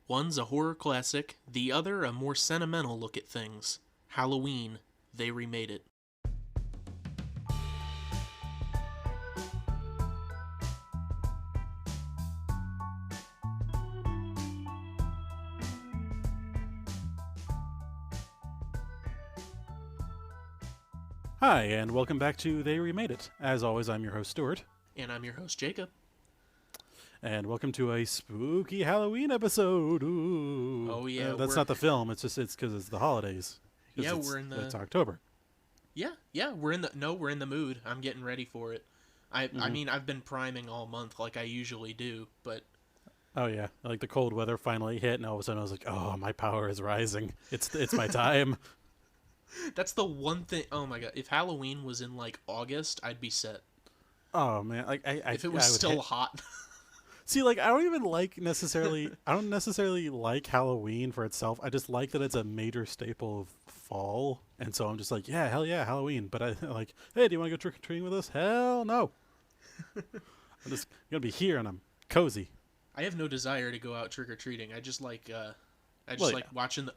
One's a horror classic, the other a more sentimental look at things. Halloween, They Remade It. Hi, and welcome back to They Remade It. As always, I'm your host, Stuart. And I'm your host, Jacob. And welcome to a spooky Halloween episode. Ooh. Oh, yeah. That's not the film, it's because it's the holidays. It's October. Yeah, we're in the mood. I'm getting ready for it. I mean, I've been priming all month like I usually do, but... Oh, yeah. Like the cold weather finally hit, and all of a sudden I was like, oh, my power is rising. It's my time. That's the one thing... Oh, my God. If Halloween was in, like, August, I'd be set. Oh, man. If it was still hot... See, like, I don't necessarily like Halloween for itself. I just like that it's a major staple of fall. And so I'm just like, yeah, hell yeah, Halloween. But I like, hey, do you want to go trick-or-treating with us? Hell no. I'm just going to be here and I'm cozy. I have no desire to go out trick-or-treating. I just like watching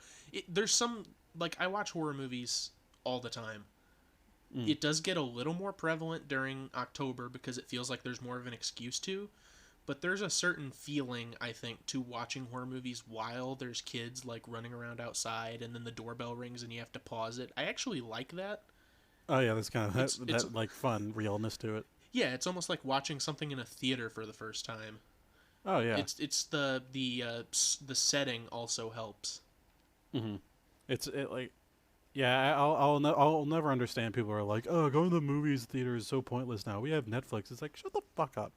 there's some, like, I watch horror movies all the time. It does get a little more prevalent during October because it feels like there's more of an excuse to. But there's a certain feeling, I think, to watching horror movies while there's kids, like, running around outside and then the doorbell rings and you have to pause it. I actually like that. Oh, yeah, there's kind of that like, fun realness to it. Yeah, it's almost like watching something in a theater for the first time. Oh, yeah. It's the setting also helps. Mm-hmm. Yeah, I'll never understand people who are like, oh, going to the movies theater is so pointless now. We have Netflix. It's like, shut the fuck up.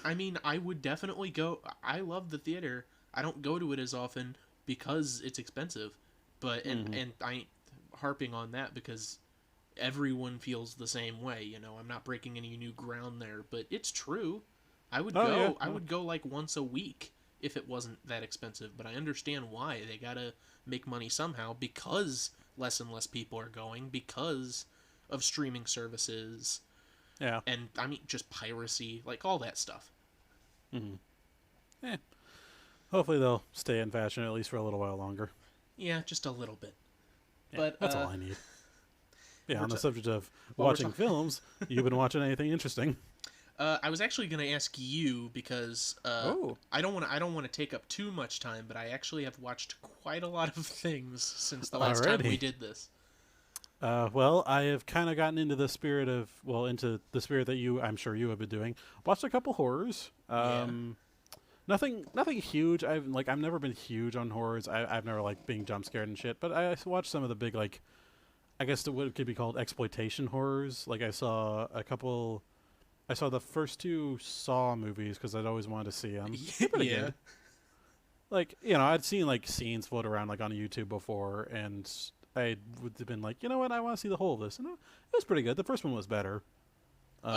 I mean, I would definitely go. I love the theater. I don't go to it as often because it's expensive. But and I ain't harping on that because everyone feels the same way, you know. I'm not breaking any new ground there, but it's true. I would go. Yeah. I would go like once a week if it wasn't that expensive, but I understand why. They got to make money somehow because less and less people are going because of streaming services. Yeah. And, I mean, just piracy, like, all that stuff. Mm-hmm. Yeah. Hopefully they'll stay in fashion at least for a little while longer. Yeah, just a little bit. Yeah, but that's all I need. Yeah, on the subject of watching films, you've been watching anything interesting? I was actually going to ask you because I don't want to take up too much time, but I actually have watched quite a lot of things since the last time we did this. Well, I have kind of gotten into the spirit that I'm sure you have been doing. Watched a couple horrors. Nothing huge. I've never been huge on horrors. I've never liked being jump scared and shit. But I watched some of the big, like, I guess what could be called exploitation horrors. Like I saw the first two Saw movies because I'd always wanted to see them. They're pretty good. Like, you know, I'd seen like scenes float around like on YouTube before, and I would have been like, you know what, I want to see the whole of this, and it was pretty good. The first one was better. That's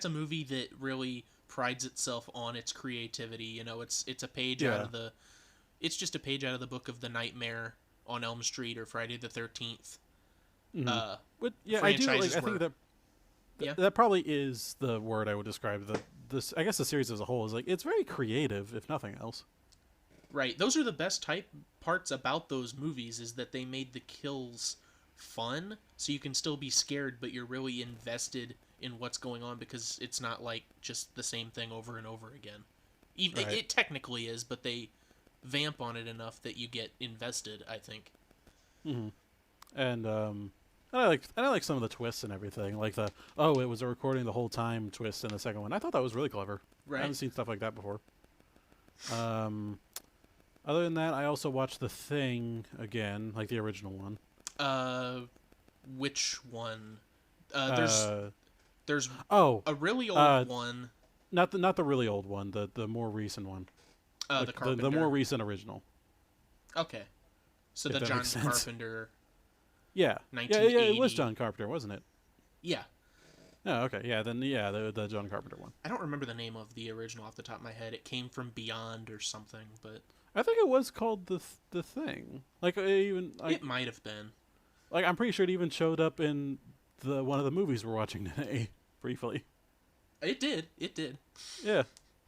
a movie that really prides itself on its creativity. You know, it's a page out of it's just a page out of the book of The Nightmare on Elm Street or Friday the 13th. But yeah, I do. Like, I think that probably is the word I would describe this. I guess the series as a whole is like it's very creative, if nothing else. Right. Those are the best parts about those movies is that they made the kills fun, so you can still be scared, but you're really invested in what's going on because it's not like just the same thing over and over again. It technically is, but they vamp on it enough that you get invested, I think. Mm-hmm. And I like some of the twists and everything, like it was a recording the whole time twist in the second one. I thought that was really clever. Right. I haven't seen stuff like that before. Other than that, I also watched The Thing again, like the original one. Which one? There's a really old one. Not the really old one, the more recent one. The Carpenter. The more recent original. Okay. So the John Carpenter. Yeah. 1980. Yeah, it was John Carpenter, wasn't it? Yeah. Oh, okay. Yeah, the John Carpenter one. I don't remember the name of the original off the top of my head. It came from Beyond or something, but I think it was called the Thing. Like it might have been. Like I'm pretty sure it even showed up in one of the movies we're watching today briefly. It did. Yeah.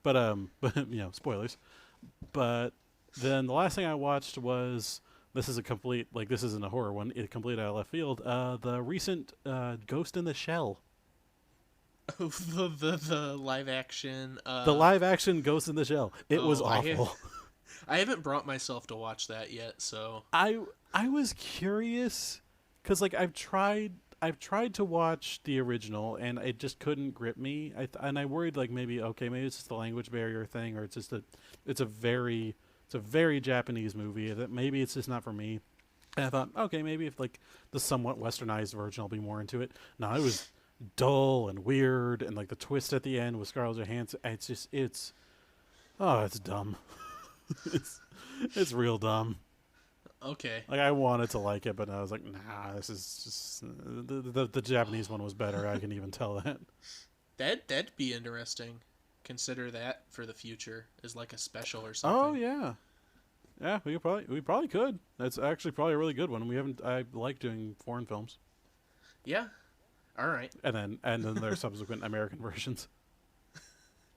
but spoilers. But then the last thing I watched was this is a complete this isn't a horror one. It complete out of left field. The recent Ghost in the Shell. the live action. The live action Ghost in the Shell. It was awful. I haven't brought myself to watch that yet, so I was curious because I've tried to watch the original and it just couldn't grip me. I worried maybe it's just the language barrier thing, or it's a very Japanese movie that maybe it's just not for me. And I thought, okay, maybe if the somewhat westernized version, I'll be more into it. No, it was dull and weird, and the twist at the end with Scarlett Johansson. It's dumb. it's real dumb. Okay. I wanted to like it, but I was like, nah, this is just the Japanese one was better. I can even tell that. That'd be interesting. Consider that for the future as a special or something. Oh yeah, yeah. We probably could. That's actually probably a really good one. I like doing foreign films. Yeah. All right. And then there are subsequent American versions.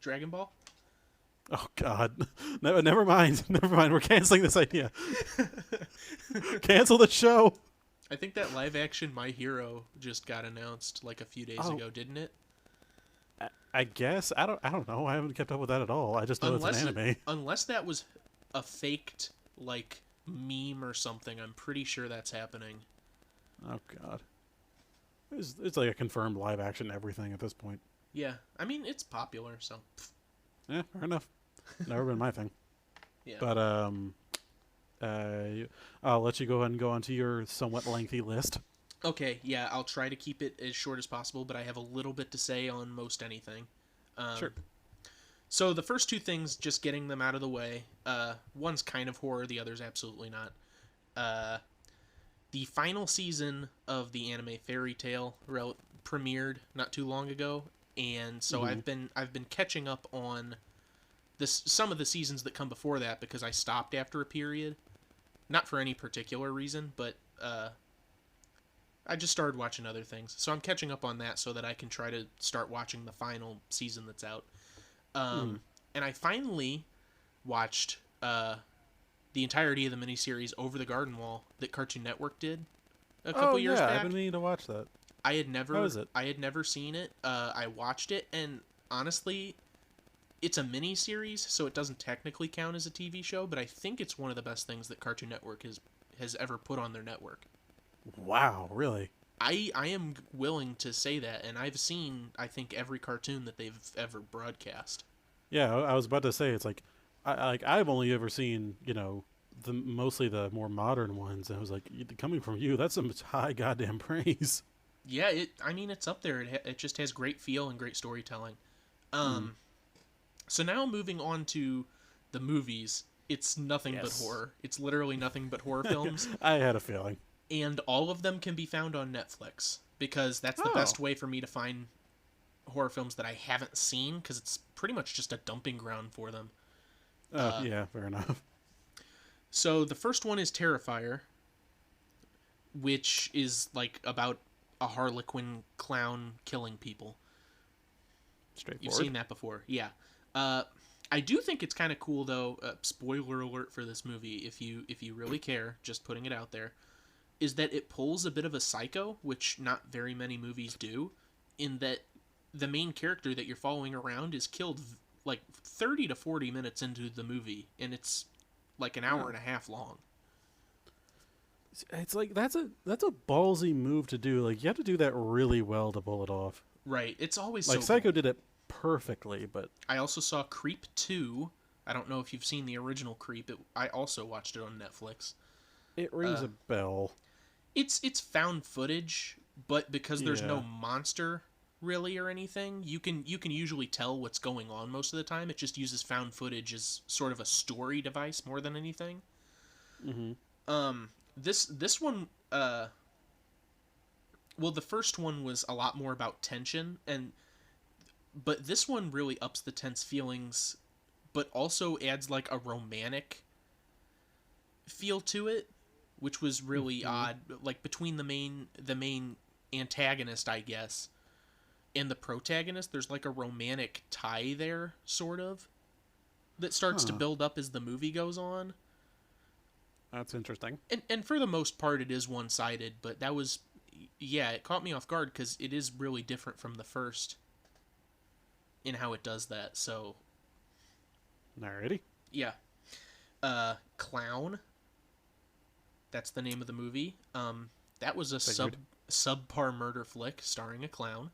Dragon Ball. Oh God! Never mind. Never mind. We're canceling this idea. Cancel the show. I think that live action My Hero just got announced a few days ago, didn't it? I guess I don't know. I haven't kept up with that at all. I just know it's an anime. Unless that was a faked meme or something, I'm pretty sure that's happening. Oh God! It's a confirmed live action everything at this point. Yeah, I mean it's popular, so. Yeah, fair enough. Never been my thing. Yeah. But I'll let you go ahead and go on to your somewhat lengthy list. Okay, yeah, I'll try to keep it as short as possible, but I have a little bit to say on most anything. Sure. So the first two things, just getting them out of the way. One's kind of horror, the other's absolutely not. The final season of the anime Fairy Tail premiered not too long ago, and so I've been catching up on some of the seasons that come before that because I stopped after a period, not for any particular reason, but I just started watching other things. So I'm catching up on that so that I can try to start watching the final season that's out. And I finally watched the entirety of the miniseries Over the Garden Wall that Cartoon Network did a couple years back. I've been meaning to watch that. I had never How is it? I had never seen it. I watched it, and honestly, it's a miniseries, so it doesn't technically count as a TV show, but I think it's one of the best things that Cartoon Network has ever put on their network. Wow, really? I am willing to say that, and I've seen, I think, every cartoon that they've ever broadcast. Yeah, I was about to say, it's I've only ever seen, mostly the more modern ones, and I was like, coming from you, that's some high goddamn praise. Yeah, it's up there. It just has great feel and great storytelling. So now moving on to the movies, it's nothing but horror. It's literally nothing but horror films. I had a feeling. And all of them can be found on Netflix, because that's the best way for me to find horror films that I haven't seen, because it's pretty much just a dumping ground for them. Yeah, fair enough. So the first one is Terrifier, which is about a Harlequin clown killing people. Straightforward. You've seen that before, yeah. I do think it's kind of cool, though. Spoiler alert for this movie, if you really care, just putting it out there, is that it pulls a bit of a Psycho, which not very many movies do, in that the main character that you're following around is killed 30 to 40 minutes into the movie, and it's an hour and a half long. It's that's a ballsy move to do. You have to do that really well to pull it off. Right. It's always Psycho did it perfectly, but I also saw Creep 2. I don't know if you've seen the original Creep. I also watched it on Netflix. It rings a bell. It's found footage, but because there's no monster really or anything, you can usually tell what's going on most of the time. It just uses found footage as sort of a story device more than anything. This one, well, the first one was a lot more about tension, but this one really ups the tense feelings, but also adds a romantic feel to it, which was really odd. Between the main antagonist, I guess, and the protagonist, there's a romantic tie there, sort of. that starts to build up as the movie goes on. That's interesting. And for the most part, it is one-sided, but that was, yeah, it caught me off guard because it is really different from the first in how it does that. So, alrighty. Yeah. Clown. That's the name of the movie. That was a subpar murder flick starring a clown.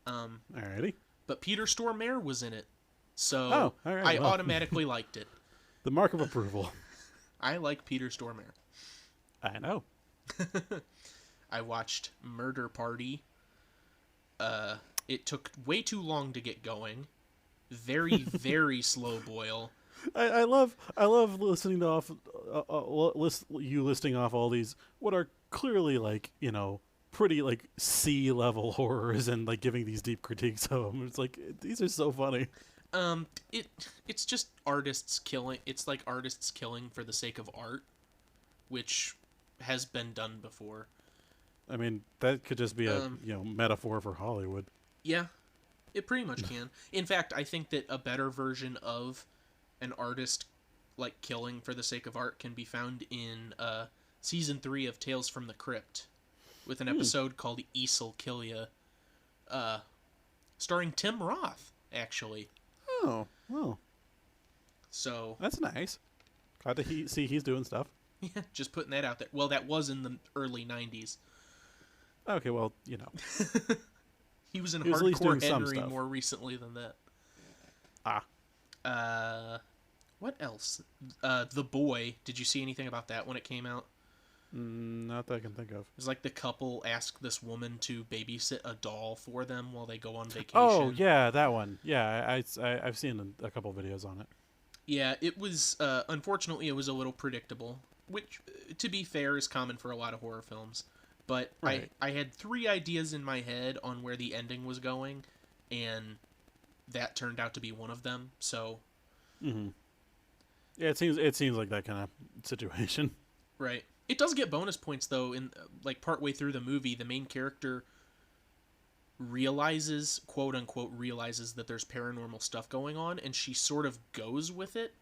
Alrighty. But Peter Stormare was in it, so I automatically liked it. The mark of approval. I like Peter Stormare. I know. I watched Murder Party. It took way too long to get going. Very, very slow boil. I love listening to you listing off all these what are clearly like, you know, pretty like C-level horrors and like giving these deep critiques of them. It's like these are so funny. It's just artists killing. It's like artists killing for the sake of art, which has been done before. I mean, that could just be a metaphor for Hollywood. Yeah, it pretty much can. In fact, I think that a better version of an artist like killing for the sake of art can be found in season 3 of Tales from the Crypt, with an episode called Eas'll Kill Ya, starring Tim Roth, actually. Oh, well. So that's nice. Glad to see he's doing stuff. Yeah, just putting that out there. Well, that was in the early 90s. Okay, well, you know. He was in Hardcore Henry more recently than that. What else? The Boy. Did you see anything about that when it came out? Not that I can think of. It was like the couple ask this woman to babysit a doll for them while they go on vacation. Oh, yeah, that one. Yeah, I've seen a couple videos on it. Yeah, it was, unfortunately, it was a little predictable, which, to be fair, is common for a lot of horror films. But right. I had 3 ideas in my head on where the ending was going, and that turned out to be one of them, so... Mm-hmm. Yeah, it seems like that kind of situation. Right. It does get bonus points, though, in like partway through the movie, the main character realizes, quote-unquote, realizes that there's paranormal stuff going on, and she sort of goes with it,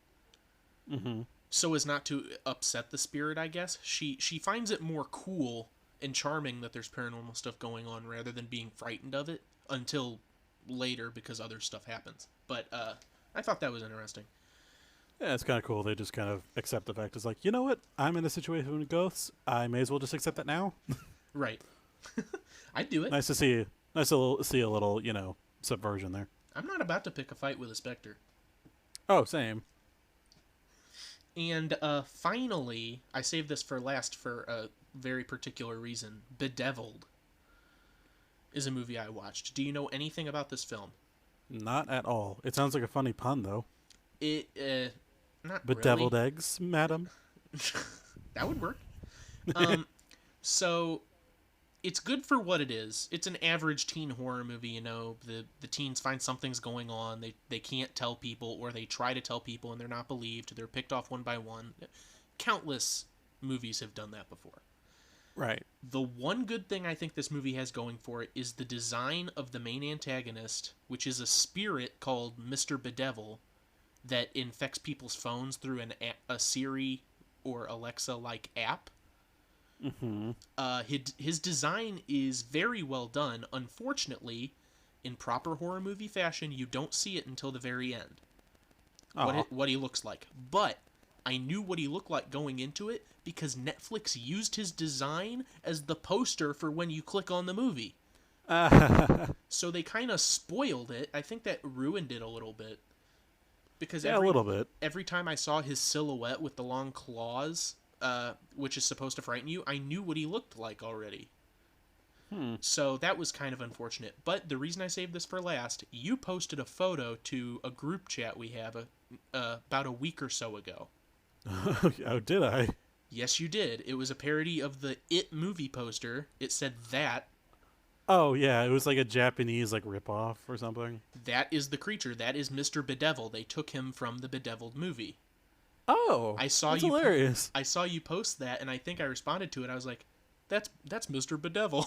so as not to upset the spirit, I guess. She finds it more cool and charming that there's paranormal stuff going on rather than being frightened of it until later because other stuff happens. But I thought that was interesting. Yeah, it's kind of cool. They just kind of accept the fact. It's like, you know what? I'm in a situation with ghosts. I may as well just accept that now. Right. I'd do it. Nice to see a little, you know, subversion there. I'm not about to pick a fight with a specter. Oh, same. And finally, I saved this for last for a very particular reason. Bedeviled is a movie I watched. Do you know anything about this film? Not at all. It sounds like a funny pun, though. Not Bedeviled really. eggs, madam. That would work. So it's good for what it is. It's an average teen horror movie, you know. The teens find something's going on. They can't tell people, or they try to tell people and they're not believed. They're picked off one by one. Countless movies have done that before. Right. The one good thing I think this movie has going for it is the design of the main antagonist, which is a spirit called Mr. Bedevil that infects people's phones through a Siri or Alexa-like app. Mm-hmm. His design is very well done. Unfortunately, in proper horror movie fashion, you don't see it until the very end. What he looks like. But I knew what he looked like going into it because Netflix used his design as the poster for when you click on the movie. So they kind of spoiled it. I think that ruined it a little bit. Because a little bit. Every time I saw his silhouette with the long claws, which is supposed to frighten you, I knew what he looked like already. So that was kind of unfortunate. But the reason I saved this for last, you posted a photo to a group chat we have about a week or so ago. Oh, did I? Yes, you did. It was a parody of the It movie poster. It said that. Oh, yeah. It was like a Japanese like ripoff or something. That is the creature. That is Mr. Bedevil. They took him from the Bedeviled movie. Oh, that's hilarious. I saw you post that, and I think I responded to it. I was like, that's Mr. Bedevil.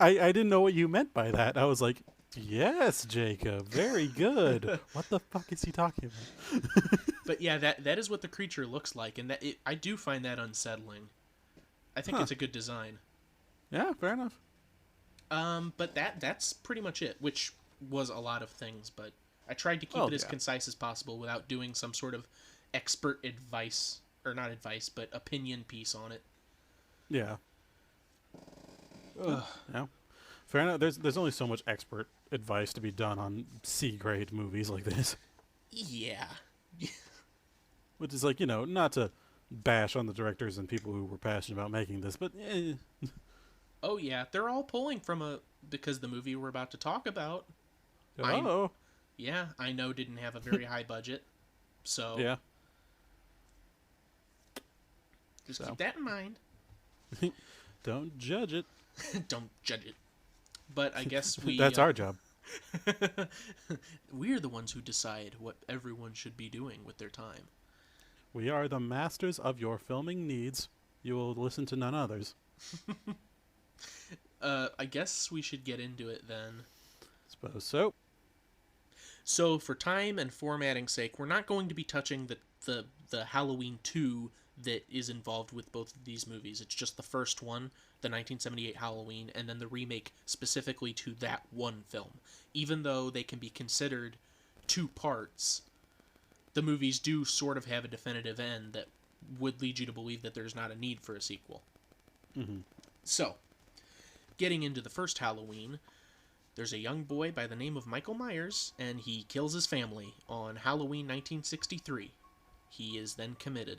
I didn't know what you meant by that. I was like, Yes, Jacob. Very good. What the fuck is he talking about? But yeah, that is what the creature looks like, and I do find that unsettling. I think Huh. it's a good design. Yeah, fair enough. But that's pretty much it, which was a lot of things, but I tried to keep Well, it as yeah. concise as possible without doing some sort of expert advice, or not advice, but opinion piece on it. Yeah. Ugh. Yeah. Fair enough. There's only so much expert advice to be done on C grade movies like this. Yeah. Which is like, not to bash on the directors and people who were passionate about making this, but Oh yeah, they're all pulling from because the movie we're about to talk about. I oh. Yeah, I know didn't have a very high budget, so Yeah. just So keep that in mind. don't judge it. Don't judge it. But I guess That's our job. we're the ones who decide what everyone should be doing with their time. We are the masters of your filming needs. You will listen to none others. I guess we should get into it then. Suppose so. So, for time and formatting sake, we're not going to be touching the Halloween 2 that is involved with both of these movies. It's just the first one, the 1978 Halloween, and then the remake specifically to that one film. Even though they can be considered two parts, the movies do sort of have a definitive end that would lead you to believe that there's not a need for a sequel. Mm-hmm. So, getting into the first Halloween, there's a young boy by the name of Michael Myers, and he kills his family on Halloween 1963. He is then committed.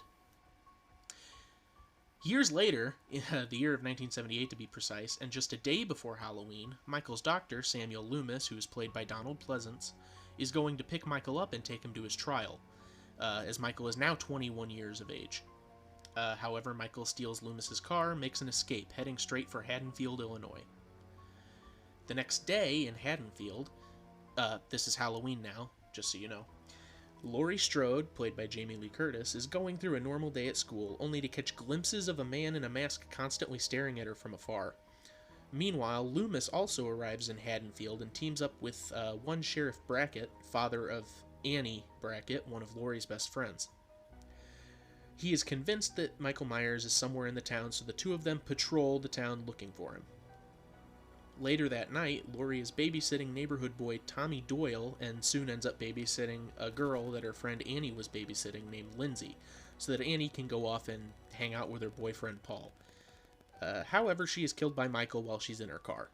Years later, the year of 1978 to be precise, and just a day before Halloween, Michael's doctor, Samuel Loomis, who is played by Donald Pleasence, is going to pick Michael up and take him to his trial, as Michael is now 21 years of age. However, Michael steals Loomis's car, makes an escape, heading straight for Haddonfield, Illinois. The next day in Haddonfield, this is Halloween now, just so you know, Laurie Strode, played by Jamie Lee Curtis, is going through a normal day at school, only to catch glimpses of a man in a mask constantly staring at her from afar. Meanwhile, Loomis also arrives in Haddonfield and teams up with one Sheriff Brackett, father of Annie Brackett, one of Laurie's best friends. He is convinced that Michael Myers is somewhere in the town, so the two of them patrol the town looking for him. Later that night, Laurie is babysitting neighborhood boy Tommy Doyle and soon ends up babysitting a girl that her friend Annie was babysitting named Lindsay, so that Annie can go off and hang out with her boyfriend Paul. However, she is killed by Michael while she's in her car.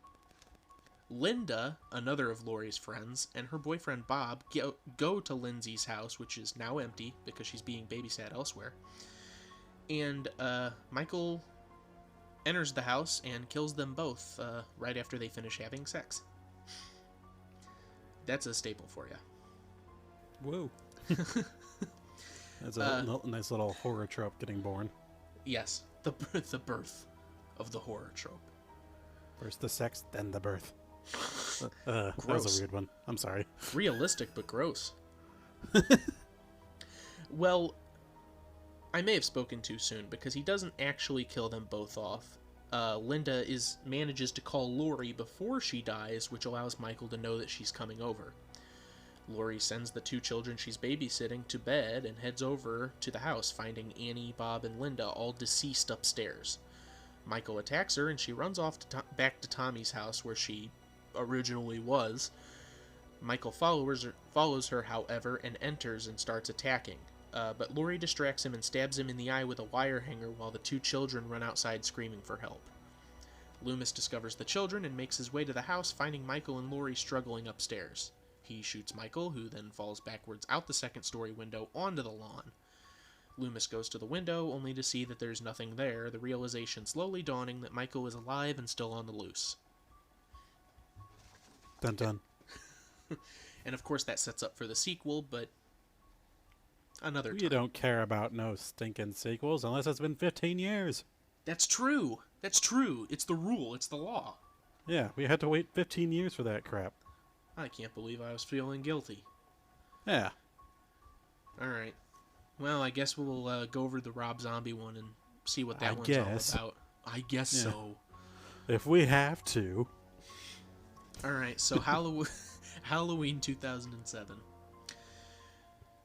Linda, another of Laurie's friends, and her boyfriend Bob go to Lindsay's house, which is now empty because she's being babysat elsewhere. And Michael enters the house and kills them both right after they finish having sex. That's a staple for you. Whoa. That's a nice little horror trope getting born. Yes, the birth of the horror trope. First the sex, then the birth. That was a weird one. I'm sorry. Realistic, but gross. Well, I may have spoken too soon because he doesn't actually kill them both off. Linda manages to call Laurie before she dies, which allows Michael to know that she's coming over. Laurie sends the two children she's babysitting to bed and heads over to the house, finding Annie, Bob, and Linda all deceased upstairs. Michael attacks her and she runs off back to Tommy's house where she originally was. Michael follows her, however, and enters and starts attacking. But Laurie distracts him and stabs him in the eye with a wire hanger while the two children run outside screaming for help. Loomis discovers the children and makes his way to the house, finding Michael and Laurie struggling upstairs. He shoots Michael, who then falls backwards out the second-story window onto the lawn. Loomis goes to the window, only to see that there's nothing there, the realization slowly dawning that Michael is alive and still on the loose. Dun dun. And of course that sets up for the sequel, but another time. You don't care about no stinking sequels unless it's been 15 years. That's true. That's true. It's the rule. It's the law. Yeah, we had to wait 15 years for that crap. I can't believe I was feeling guilty. Yeah. Alright. Well, I guess we'll go over the Rob Zombie one and see what that one's all about. I guess so. If we have to. All right, so Halloween 2007.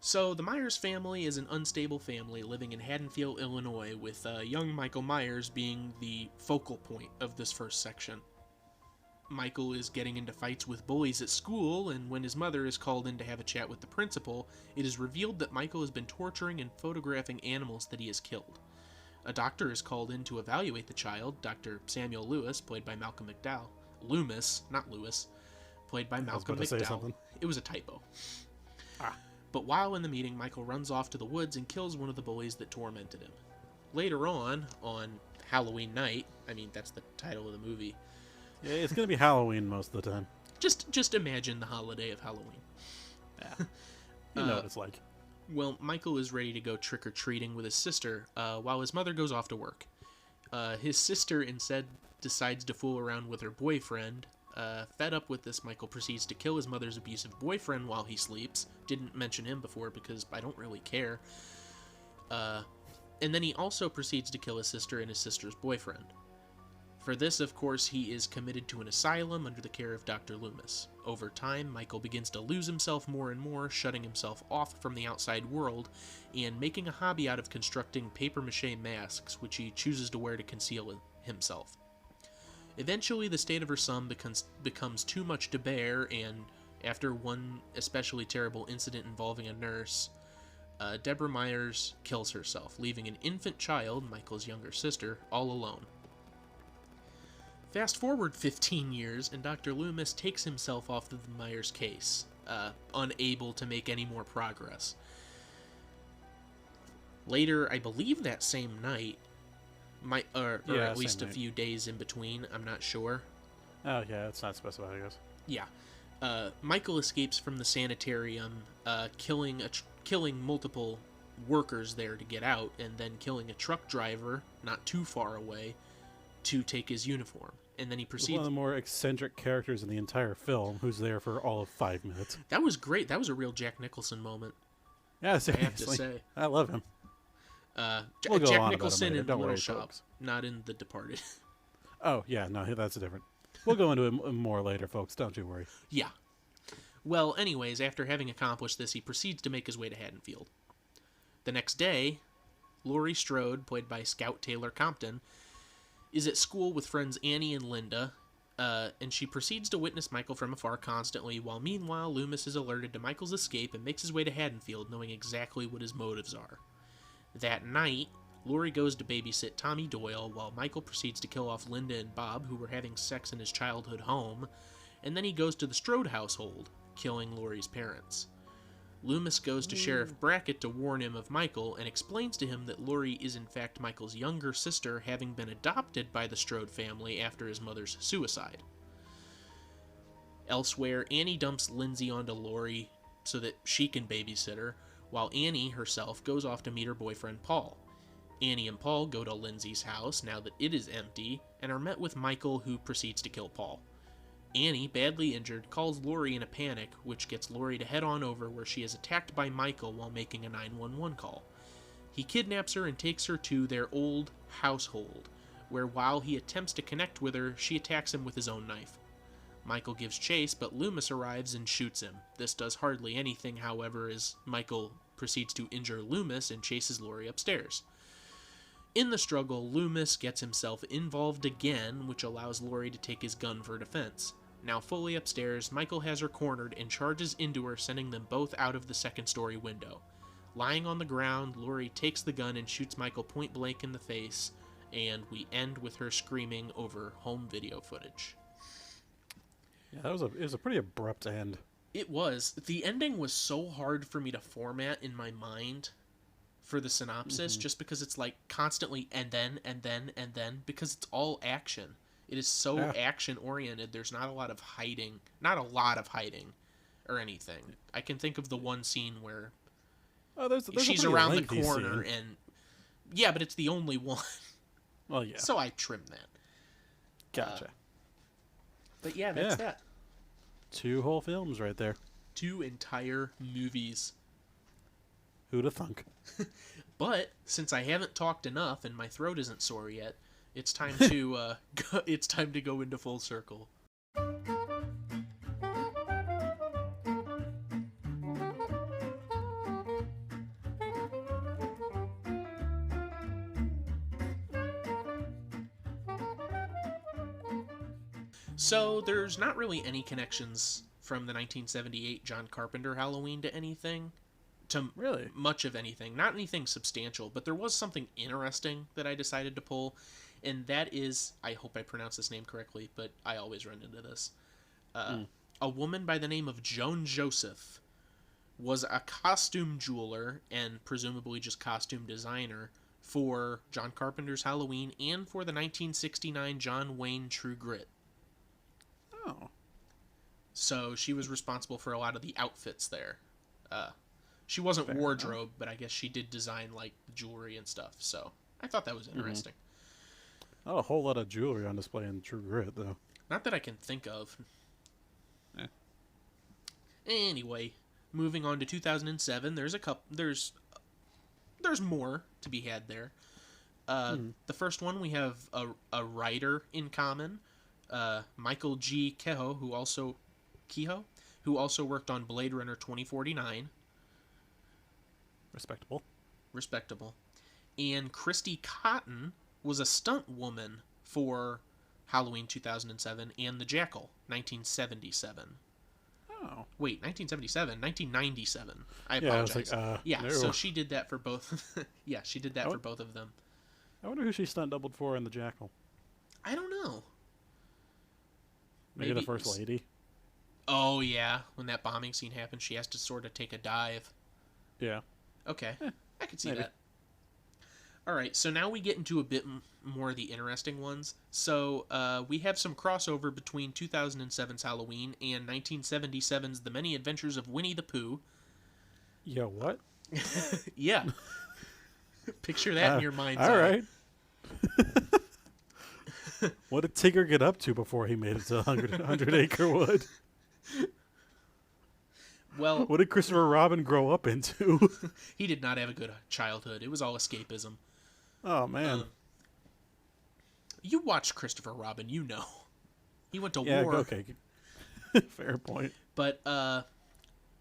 So the Myers family is an unstable family living in Haddonfield, Illinois, with young Michael Myers being the focal point of this first section. Michael is getting into fights with bullies at school, and when his mother is called in to have a chat with the principal, it is revealed that Michael has been torturing and photographing animals that he has killed. A doctor is called in to evaluate the child, Dr. Samuel Lewis, played by Malcolm McDowell. Loomis, not Lewis, played by Malcolm McDowell. It was a typo. But while in the meeting, Michael runs off to the woods and kills one of the bullies that tormented him. Later on Halloween night, I mean, that's the title of the movie. Yeah, it's going to be Halloween most of the time. Just imagine the holiday of Halloween. Yeah. You know what it's like. Well, Michael is ready to go trick-or-treating with his sister while his mother goes off to work. His sister instead decides to fool around with her boyfriend. Fed up with this, Michael proceeds to kill his mother's abusive boyfriend while he sleeps. Didn't mention him before because I don't really care. And then he also proceeds to kill his sister and his sister's boyfriend. For this, of course, he is committed to an asylum under the care of Dr. Loomis. Over time, Michael begins to lose himself more and more, shutting himself off from the outside world, and making a hobby out of constructing papier-mâché masks, which he chooses to wear to conceal himself. Eventually, the state of her son becomes too much to bear, and after one especially terrible incident involving a nurse, Deborah Myers kills herself, leaving an infant child, Michael's younger sister, all alone. Fast forward 15 years, and Dr. Loomis takes himself off the Myers case, unable to make any more progress. Later, I believe that same night, or at least a few days in between, I'm not sure. Oh, yeah, it's not specified, I guess. Yeah. Michael escapes from the sanitarium, killing multiple workers there to get out, and then killing a truck driver not too far away to take his uniform. And then he proceeds... One of the more eccentric characters in the entire film, who's there for all of 5 minutes. That was great. That was a real Jack Nicholson moment. Yeah, seriously. I have to say. I love him. We'll Jack Nicholson in Little Shop, not in The Departed. Oh, yeah, no, that's different. We'll go into it more later, folks. Don't you worry. Yeah. Well, anyways, after having accomplished this, he proceeds to make his way to Haddonfield. The next day, Laurie Strode, played by Scout Taylor Compton, is at school with friends Annie and Linda, and she proceeds to witness Michael from afar constantly, while meanwhile Loomis is alerted to Michael's escape and makes his way to Haddonfield, knowing exactly what his motives are. That night, Laurie goes to babysit Tommy Doyle, while Michael proceeds to kill off Linda and Bob, who were having sex in his childhood home, and then he goes to the Strode household, killing Laurie's parents. Loomis goes to Sheriff Brackett to warn him of Michael and explains to him that Laurie is in fact Michael's younger sister, having been adopted by the Strode family after his mother's suicide. Elsewhere, Annie dumps Lindsay onto Laurie so that she can babysit her, while Annie herself goes off to meet her boyfriend Paul. Annie and Paul go to Lindsay's house now that it is empty and are met with Michael, who proceeds to kill Paul. Annie, badly injured, calls Laurie in a panic, which gets Laurie to head on over where she is attacked by Michael while making a 911 call. He kidnaps her and takes her to their old household, where while he attempts to connect with her, she attacks him with his own knife. Michael gives chase, but Loomis arrives and shoots him. This does hardly anything, however, as Michael proceeds to injure Loomis and chases Laurie upstairs. In the struggle, Loomis gets himself involved again, which allows Laurie to take his gun for defense. Now fully upstairs, Michael has her cornered and charges into her, sending them both out of the second-story window. Lying on the ground, Laurie takes the gun and shoots Michael point-blank in the face, and we end with her screaming over home video footage. Yeah, it was a pretty abrupt end. It was. The ending was so hard for me to format in my mind for the synopsis, just because it's like constantly and then, because it's all action. It is so action-oriented, there's not a lot of hiding or anything. I can think of the one scene where there's she's around the corner and... Yeah, but it's the only one. Well, yeah. So I trimmed that. Gotcha. But yeah, that's that. 2 whole films right there. 2 entire movies. Who'da thunk? But since I haven't talked enough and my throat isn't sore yet, it's time to go into full circle. So there's not really any connections from the 1978 John Carpenter Halloween to anything, to Really? much of anything. Not anything substantial, but there was something interesting that I decided to pull, and that is, I hope I pronounce this name correctly, but I always run into this. A woman by the name of Joan Joseph was a costume jeweler and presumably just costume designer for John Carpenter's Halloween and for the 1969 John Wayne True Grit. Oh. So she was responsible for a lot of the outfits there. She wasn't Fair wardrobe, enough. but I guess she did design like jewelry and stuff. So I thought that was interesting. Not a whole lot of jewelry on display in True Grit, though. Not that I can think of. Eh. Anyway, moving on to 2007, there's more to be had there. The first one, we have a writer in common, Michael G. Kehoe, who also worked on Blade Runner 2049. Respectable. And Christy Cotton was a stunt woman for Halloween 2007 and The Jackal 1977. Oh. Wait, 1977? 1997. I Yeah, I was apologize. like, no. So she did that for both. Yeah, she did that for both of them. I wonder who she stunt doubled for in The Jackal. I don't know. Maybe the First Lady? Oh, yeah. When that bombing scene happens, she has to sort of take a dive. Yeah. Okay. I could see maybe. that. All right, so now we get into a bit more of the interesting ones. So we have some crossover between 2007's Halloween and 1977's The Many Adventures of Winnie the Pooh. Yeah, what? Yeah. Picture that in your mind's eye. All right. What did Tigger get up to before he made it to 100 Acre Wood? Well, what did Christopher Robin grow up into? He did not have a good childhood. It was all escapism. Oh, man. You watched Christopher Robin, you know. He went to yeah, war. Okay. Fair point. But,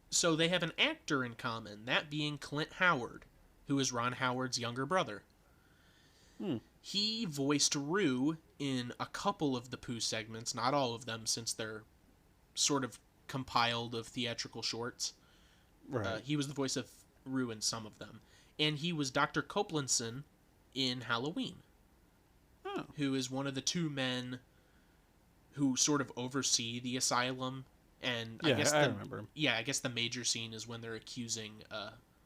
so they have an actor in common, that being Clint Howard, who is Ron Howard's younger brother. He voiced Roo in a couple of the Pooh segments, not all of them, since they're sort of compiled of theatrical shorts. Right. He was the voice of Roo in some of them. And he was Dr. Copelandson in Halloween, who is one of the two men who sort of oversee the asylum. And I remember him. Yeah, I guess the major scene is when they're accusing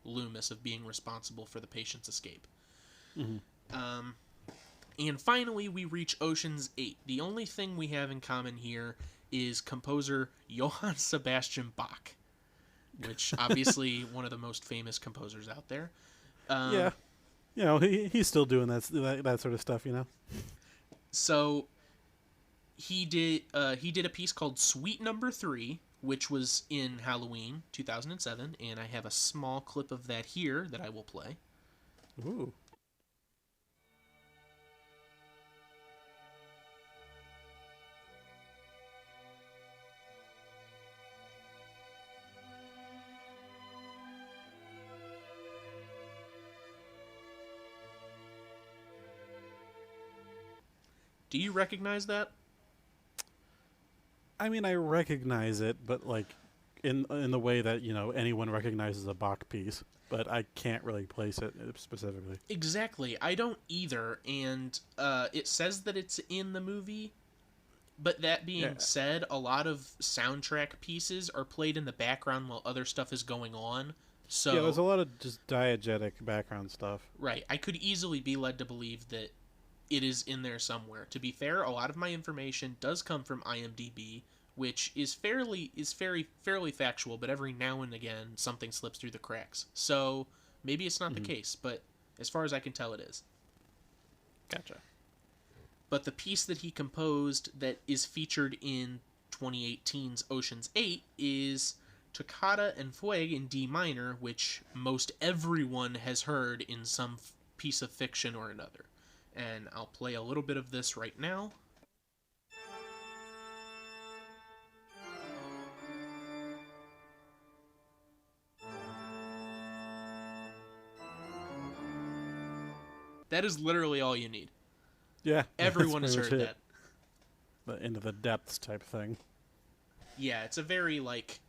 Loomis of being responsible for the patient's escape. And finally, we reach Ocean's 8. The only thing we have in common here is composer Johann Sebastian Bach, which obviously one of the most famous composers out there. Yeah. You know, he's still doing that sort of stuff, you know? So he did a piece called Suite Number 3, which was in Halloween 2007, and I have a small clip of that here that I will play. Ooh. Do you recognize that? I mean, I recognize it, but like in the way that, you know, anyone recognizes a Bach piece, but I can't really place it specifically. Exactly. I don't either, and it says that it's in the movie, but that being said, a lot of soundtrack pieces are played in the background while other stuff is going on. So yeah, there's a lot of just diegetic background stuff. Right. I could easily be led to believe that it is in there somewhere. To be fair, a lot of my information does come from IMDb, which is fairly factual, but every now and again something slips through the cracks. So maybe it's not the case, but as far as I can tell, it is. Gotcha. But the piece that he composed that is featured in 2018's Ocean's 8 is Toccata and Fugue in D minor, which most everyone has heard in some piece of fiction or another. And I'll play a little bit of this right now. That is literally all you need. Yeah. Everyone has heard that. into the depths type thing. Yeah, it's a very like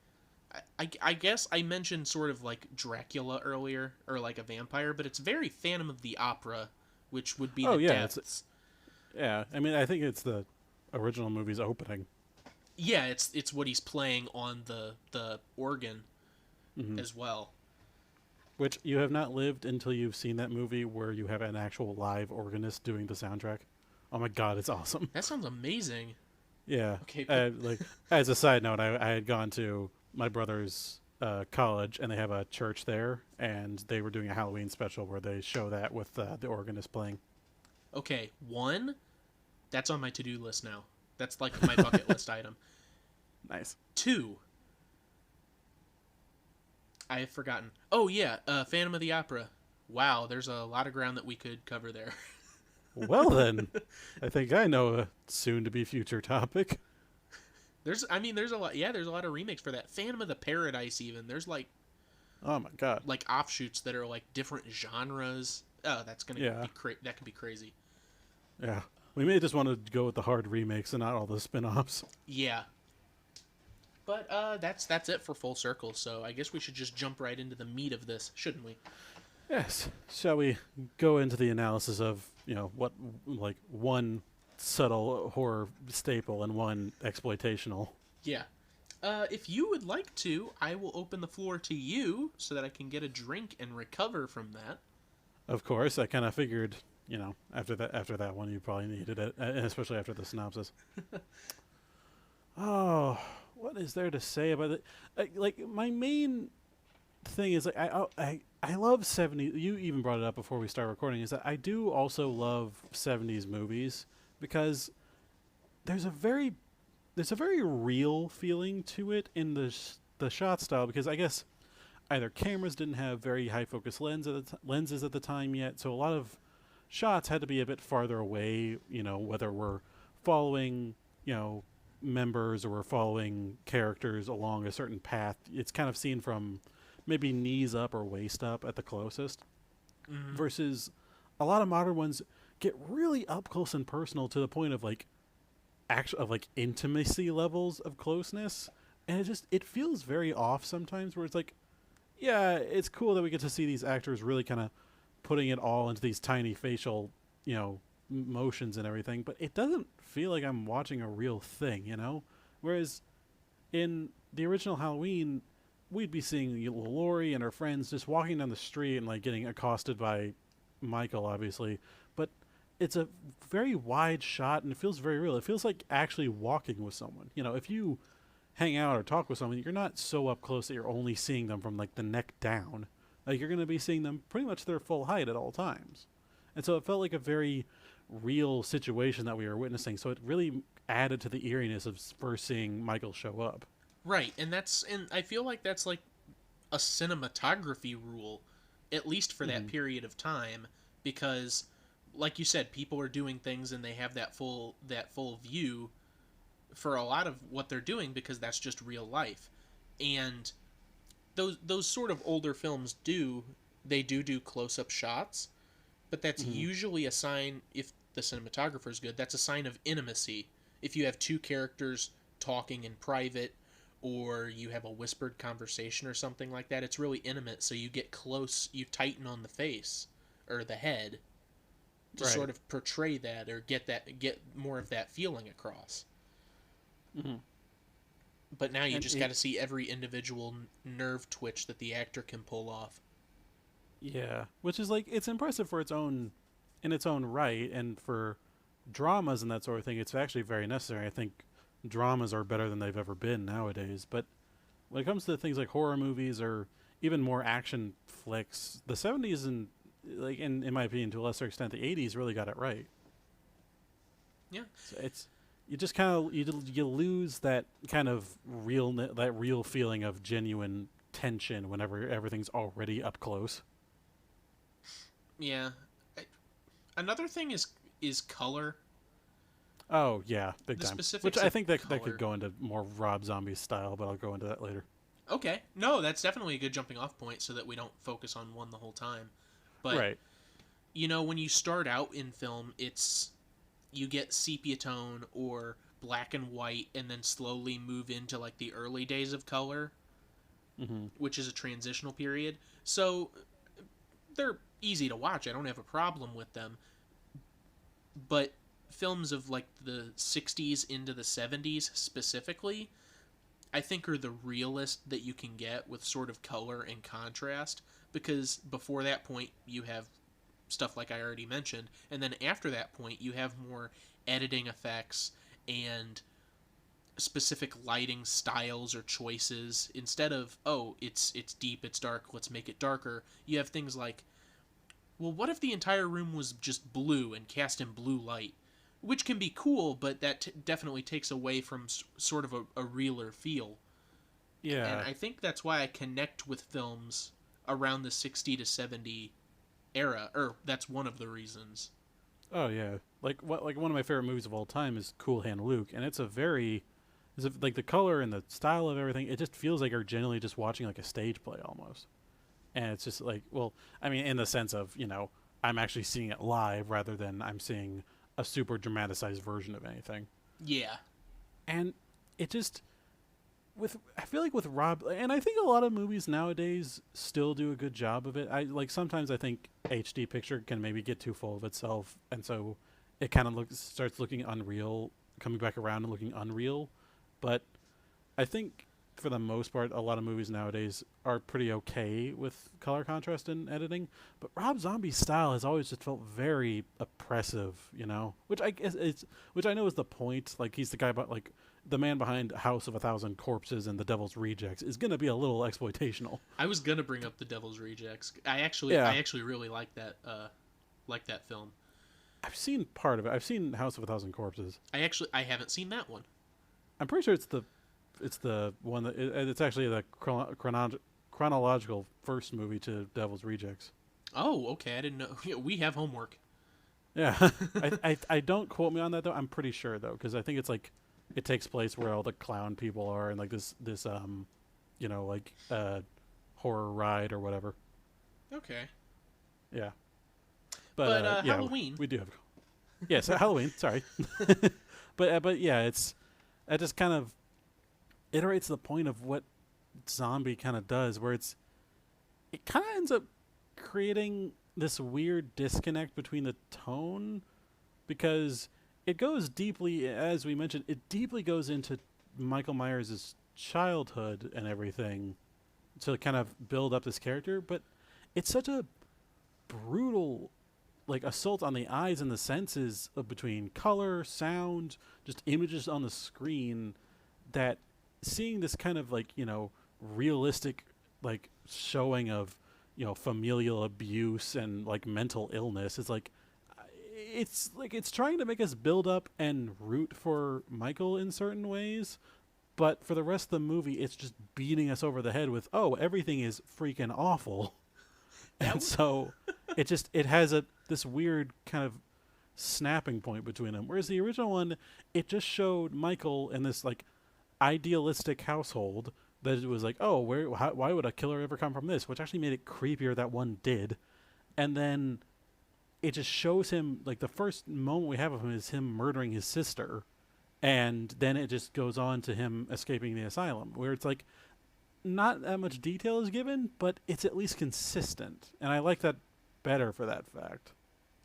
I guess I mentioned sort of like Dracula earlier, or like a vampire, but it's very Phantom of the Opera, which would be Oh the yeah, depths. I mean, I think it's the original movie's opening. Yeah, it's what he's playing on the organ Mm-hmm. as well. Which you have not lived until you've seen that movie where you have an actual live organist doing the soundtrack. Oh my god, it's awesome. That sounds amazing. Yeah. Okay, but Like as a side note, I had gone to my brother's college, and they have a church there, and they were doing a Halloween special where they show that with the organist playing. okay, one, that's on my to-do list now. That's like my bucket list item. Nice. Two, I have forgotten. Oh yeah, Phantom of the Opera. Wow, there's a lot of ground that we could cover there. Well then, I think I know a soon-to-be future topic. There's a lot. Yeah, there's a lot of remakes for that. Phantom of the Paradise, even. There's Oh my god. like offshoots that are like different genres. Oh, that's gonna Yeah. be that could be crazy. Yeah. We may just want to go with the hard remakes and not all the spin-offs. Yeah. But that's it for Full Circle. So I guess we should just jump right into the meat of this, shouldn't we? Yes. Shall we go into the analysis of, what, like, one subtle horror staple and one exploitational? Yeah. If you would like to, I will open the floor to you so that I can get a drink and recover from that. Of course, I kind of figured, after that one, you probably needed it, especially after the synopsis. Oh, what is there to say about it? Like my main thing is like I love 70s. You even brought it up before we start recording. Is that I do also love 70s movies because there's a very real feeling to it in the shot style, because I guess either cameras didn't have very high focus lenses at the time yet, so a lot of shots had to be a bit farther away, whether we're following, members or we're following characters along a certain path. It's kind of seen from maybe knees up or waist up at the closest. Mm-hmm. Versus a lot of modern ones get really up close and personal to the point of like intimacy levels of closeness, and it feels very off sometimes, where it's like, yeah, it's cool that we get to see these actors really kind of putting it all into these tiny facial, motions and everything, but it doesn't feel like I'm watching a real thing, Whereas in the original Halloween, we'd be seeing Laurie and her friends just walking down the street and like getting accosted by Michael, obviously, but it's a very wide shot and it feels very real. It feels like actually walking with someone. If you hang out or talk with someone, you're not so up close that you're only seeing them from like the neck down. Like you're going to be seeing them pretty much their full height at all times. And so it felt like a very real situation that we were witnessing. So it really added to the eeriness of first seeing Michael show up. Right, and I feel like that's like a cinematography rule, at least for that period of time, because like you said, people are doing things and they have that full view for a lot of what they're doing because that's just real life. And those sort of older films do close-up shots, but that's usually a sign, if the cinematographer is good, that's a sign of intimacy. If you have two characters talking in private, or you have a whispered conversation or something like that, it's really intimate, so you get close, you tighten on the face or the head to sort of portray that or get more of that feeling across. Mm-hmm. But now you just got to see every individual nerve twitch that the actor can pull off. Yeah, which is like, it's impressive for in its own right, and for dramas and that sort of thing, it's actually very necessary. I think dramas are better than they've ever been nowadays. But when it comes to things like horror movies or even more action flicks, the 70s and like in my opinion to a lesser extent the 80s really got it right. Yeah, so it's you just kind of you lose that kind of real feeling of genuine tension whenever everything's already up close. Yeah. Another thing is color. Oh yeah, big time. Which I think that could go into more Rob Zombie style, but I'll go into that later. Okay, no, that's definitely a good jumping off point, so that we don't focus on one the whole time. But right. When you start out in film, you get sepia tone or black and white and then slowly move into like the early days of color, which is a transitional period. So they're easy to watch. I don't have a problem with them. But films of like the 60s into the 70s specifically, I think are the realest that you can get with sort of color and contrast, because before that point you have stuff like I already mentioned, and then after that point you have more editing effects and specific lighting styles or choices. Instead of, oh, it's deep, it's dark, let's make it darker, you have things like, well, what if the entire room was just blue and cast in blue light? Which can be cool, but that definitely takes away from sort of a realer feel. Yeah. And I think that's why I connect with films around the 60 to 70 era, or that's one of the reasons. Oh yeah, like one of my favorite movies of all time is Cool Hand Luke, and it's like the color and the style of everything. It just feels like you're genuinely just watching like a stage play almost, and it's just like, well, I mean, in the sense of, I'm actually seeing it live rather than I'm seeing a super dramatized version of anything. Yeah, and it just I feel like with Rob, and I think a lot of movies nowadays still do a good job of it. Sometimes I think HD picture can maybe get too full of itself, and so it kind of starts looking unreal, coming back around and looking unreal. But I think for the most part, a lot of movies nowadays are pretty okay with color contrast and editing. But Rob Zombie's style has always just felt very oppressive, which I guess which I know is the point. Like, he's the guy, but like, the man behind House of a Thousand Corpses and The Devil's Rejects is going to be a little exploitational. I was gonna bring up The Devil's Rejects. I actually really like that film. I've seen part of it. I've seen House of a Thousand Corpses. I haven't seen that one. I'm pretty sure it's the one that it's actually the chronological first movie to Devil's Rejects. Oh, okay. I didn't know. Yeah, we have homework. Yeah, I don't quote me on that though. I'm pretty sure though, because I think it's like, it takes place where all the clown people are, and like this horror ride or whatever. Okay. Yeah. But yeah, Halloween. We do have. Yeah, so Halloween. Sorry. but yeah, it just kind of iterates the point of what Zombie kind of does, where it kind of ends up creating this weird disconnect between the tone, because it goes deeply, as we mentioned, it deeply goes into Michael Myers' childhood and everything to kind of build up this character, but it's such a brutal, like, assault on the eyes and the senses between color, sound, just images on the screen, that seeing this kind of like, realistic, like, showing of, familial abuse and like mental illness is like, it's trying to make us build up and root for Michael in certain ways, but for the rest of the movie, it's just beating us over the head with, oh, everything is freaking awful. And so it has this weird kind of snapping point between them. Whereas the original one, it just showed Michael in this like idealistic household that it was like, oh, why would a killer ever come from this? Which actually made it creepier that one did. And then it just shows him, like, the first moment we have of him is him murdering his sister, and then it just goes on to him escaping the asylum, where it's like not that much detail is given, but it's at least consistent, and I like that better for that fact.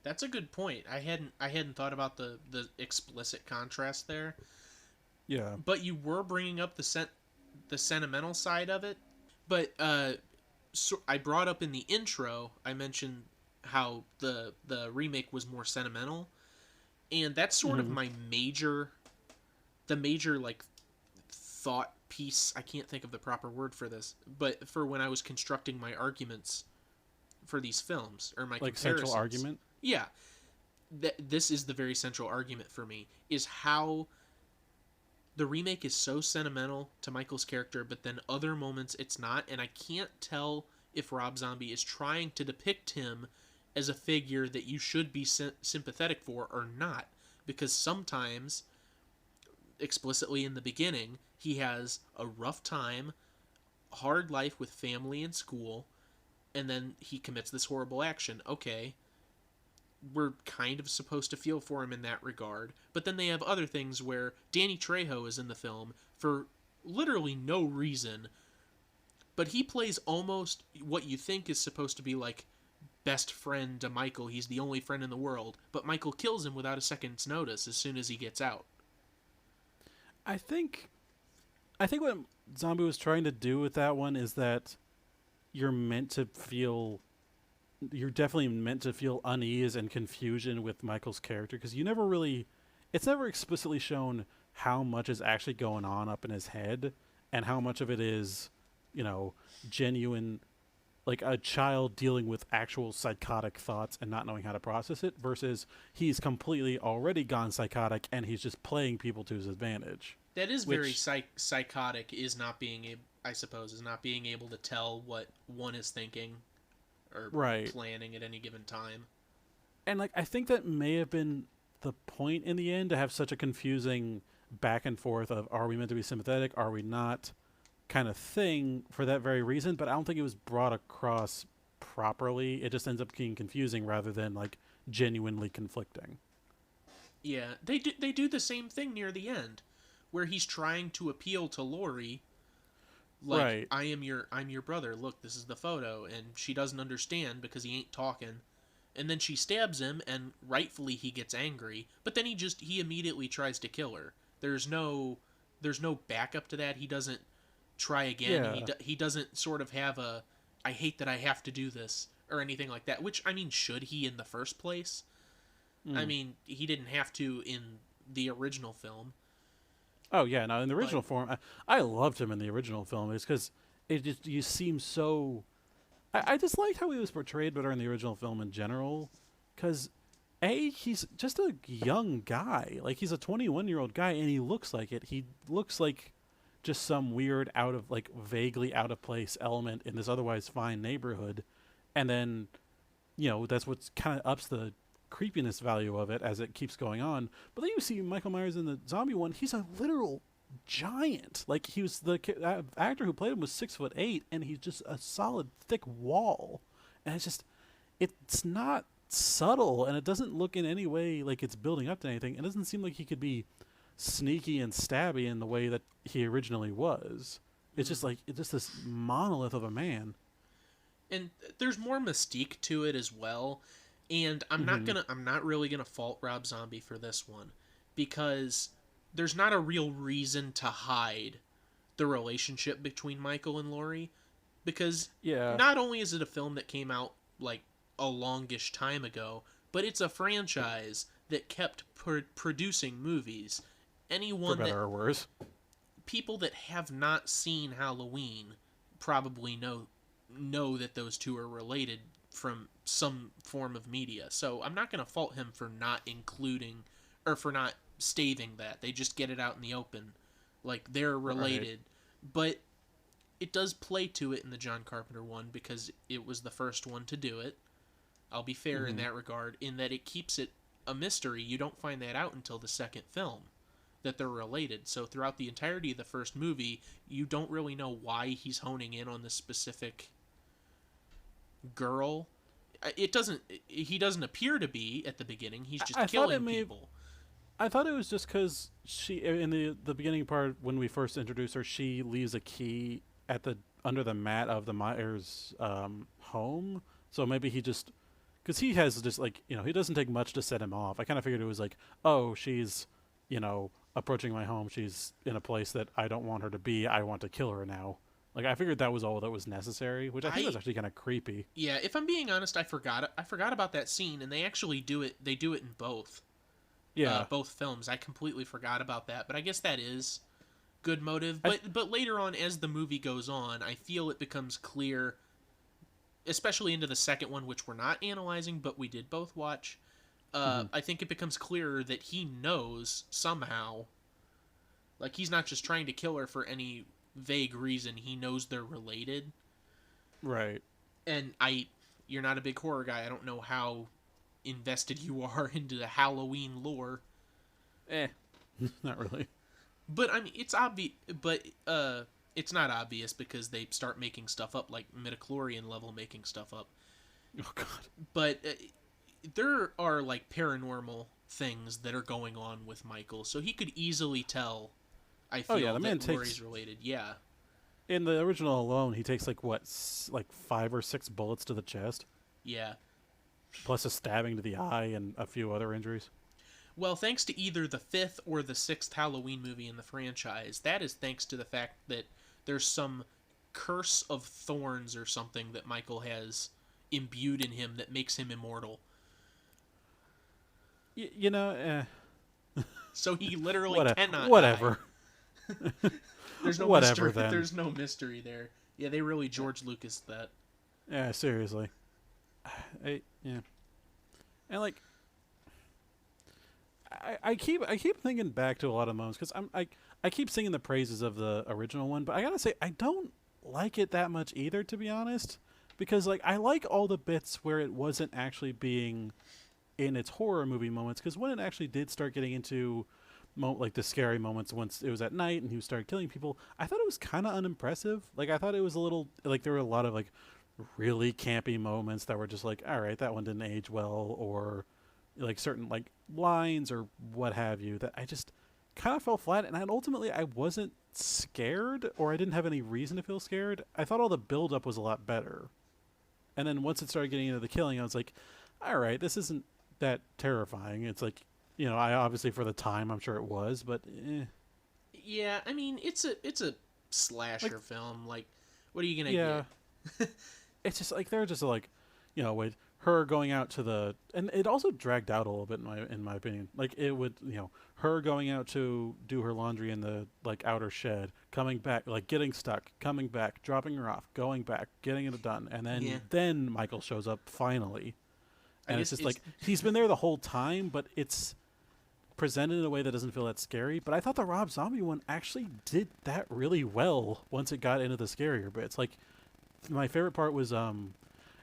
That's a good point. I hadn't thought about the explicit contrast there. Yeah, but you were bringing up the sentimental side of it. But so I brought up in the intro, I mentioned how the remake was more sentimental, and that's sort of my major like thought piece. I can't think of the proper word for this, but for when I was constructing my arguments for these films, or my like comparisons. central argument. Yeah, this is the very central argument for me, is how the remake is so sentimental to Michael's character, but then other moments it's not, and I can't tell if Rob Zombie is trying to depict him as a figure that you should be sympathetic for or not, because sometimes, explicitly in the beginning, he has a rough time, hard life with family and school, and then he commits this horrible action. Okay, we're kind of supposed to feel for him in that regard. But then they have other things where Danny Trejo is in the film for literally no reason, but he plays almost what you think is supposed to be like best friend to Michael. He's the only friend in the world, but Michael kills him without a second's notice as soon as he gets out. I think what Zombie was trying to do with that one is that you're definitely meant to feel unease and confusion with Michael's character, because it's never explicitly shown how much is actually going on up in his head and how much of it is, genuine, like a child dealing with actual psychotic thoughts and not knowing how to process it, versus he's completely already gone psychotic and he's just playing people to his advantage. That is very psychotic, is not being able to tell what one is thinking or planning at any given time. And I think that may have been the point in the end, to have such a confusing back and forth of, are we meant to be sympathetic, are we not, kind of thing, for that very reason. But I don't think it was brought across properly. It just ends up being confusing rather than genuinely conflicting. Yeah, they do the same thing near the end, where he's trying to appeal to Laurie, right. I'm your brother, look, this is the photo, and she doesn't understand because he ain't talking. And then she stabs him, and rightfully he gets angry, but then he immediately tries to kill her. There's no backup to that. He doesn't try again. Yeah. He doesn't sort of have a, I hate that I have to do this, or anything like that, which, should he in the first place? He didn't have to in the original film. Oh, yeah, no, in the original form, I loved him in the original film. It's because you seem so... I just liked how he was portrayed better in the original film in general, because, he's just a young guy. He's a 21-year-old guy, and he looks like it. He looks like just some weird, vaguely out-of-place element in this otherwise fine neighborhood. And then, that's what kind of ups the creepiness value of it as it keeps going on. But then you see Michael Myers in the zombie one, he's a literal giant. He was the actor who played him was 6'8", and he's just a solid thick wall. And it's not subtle, and it doesn't look in any way like it's building up to anything. It doesn't seem like he could be sneaky and stabby in the way that he originally was. It's just this monolith of a man. And there's more mystique to it as well. And I'm not really gonna fault Rob Zombie for this one, because there's not a real reason to hide the relationship between Michael and Laurie, because not only is it a film that came out a longish time ago, but it's a franchise that kept producing movies. Anyone, for better or worse, people that have not seen Halloween probably know that those two are related from some form of media. So I'm not going to fault him for not including, or for not staving that. They just get it out in the open. They're related. Right. But it does play to it in the John Carpenter one, because it was the first one to do it. I'll be fair in that regard, in that it keeps it a mystery. You don't find that out until the second film, that they're related. So throughout the entirety of the first movie, you don't really know why he's honing in on this specific girl. He doesn't appear to be at the beginning. He's just killing people. I thought it was just because she, in the beginning part, when we first introduce her, she leaves a key under the mat of the Myers home. So maybe he just, because he has just he doesn't take much to set him off. I kind of figured it was she's approaching my home. She's in a place that I don't want her to be. I want to kill her now. I figured that was all that was necessary, which I think was actually kind of creepy. Yeah, if I'm being honest, I forgot about that scene, and they actually do it. They do it in both. Yeah, both films. I completely forgot about that, but I guess that is good motive. But later on, as the movie goes on, I feel it becomes clear, especially into the second one, which we're not analyzing, but we did both watch. I think it becomes clearer that he knows somehow. He's not just trying to kill her for any vague reason. He knows they're related. Right. And you're not a big horror guy. I don't know how invested you are into the Halloween lore. Not really. But it's obvious. But it's not obvious, because they start making stuff up, like midichlorian level making stuff up. Oh God. But there are like paranormal things that are going on with Michael, so he could easily tell. I Oh yeah, feel the man that takes Laurie's related. Yeah, in the original alone, he takes like what, like 5 or 6 bullets to the chest, yeah. plus a stabbing to the eye and a few other injuries. Well, thanks to either the fifth or the sixth Halloween movie in the franchise, that is thanks to the fact that there's some curse of thorns or something that Michael has imbued in him that makes him immortal. You know, So he literally what, cannot die. whatever, There's no whatever. mystery. Then, There's no mystery there. Yeah, they really George Lucas that. yeah, seriously, yeah, and like I keep thinking back to a lot of moments because I keep singing the praises of the original one, but I gotta say I don't like it that much either, to be honest, because like I like all the bits where it wasn't actually being in its horror movie moments, because when it actually did start getting into like the scary moments once it was at night and he started killing people, I thought it was kind of unimpressive. Like I thought it was a little like there were a lot of like really campy moments that were just like, all right, that one didn't age well, or like certain like lines or what have you that I just kind of fell flat. And ultimately I wasn't scared, or I didn't have any reason to feel scared. I thought all the build up was a lot better, and then once it started getting into the killing, I was like, all right, this isn't that terrifying. It's like, I obviously for the time I'm sure it was, but Yeah, I mean it's a slasher like, film. Like, what are you gonna yeah, get? it's just like they're just like, with her going out to the, and it also dragged out a little bit in my opinion. Like it would, her going out to do her laundry in the like outer shed, coming back, like getting stuck, coming back, dropping her off, going back, getting it done, and then Michael shows up finally, and it's just like he's been there the whole time, but it's presented in a way that doesn't feel that scary. But I thought the Rob Zombie one actually did that really well once it got into the scarier bits. Like my favorite part was in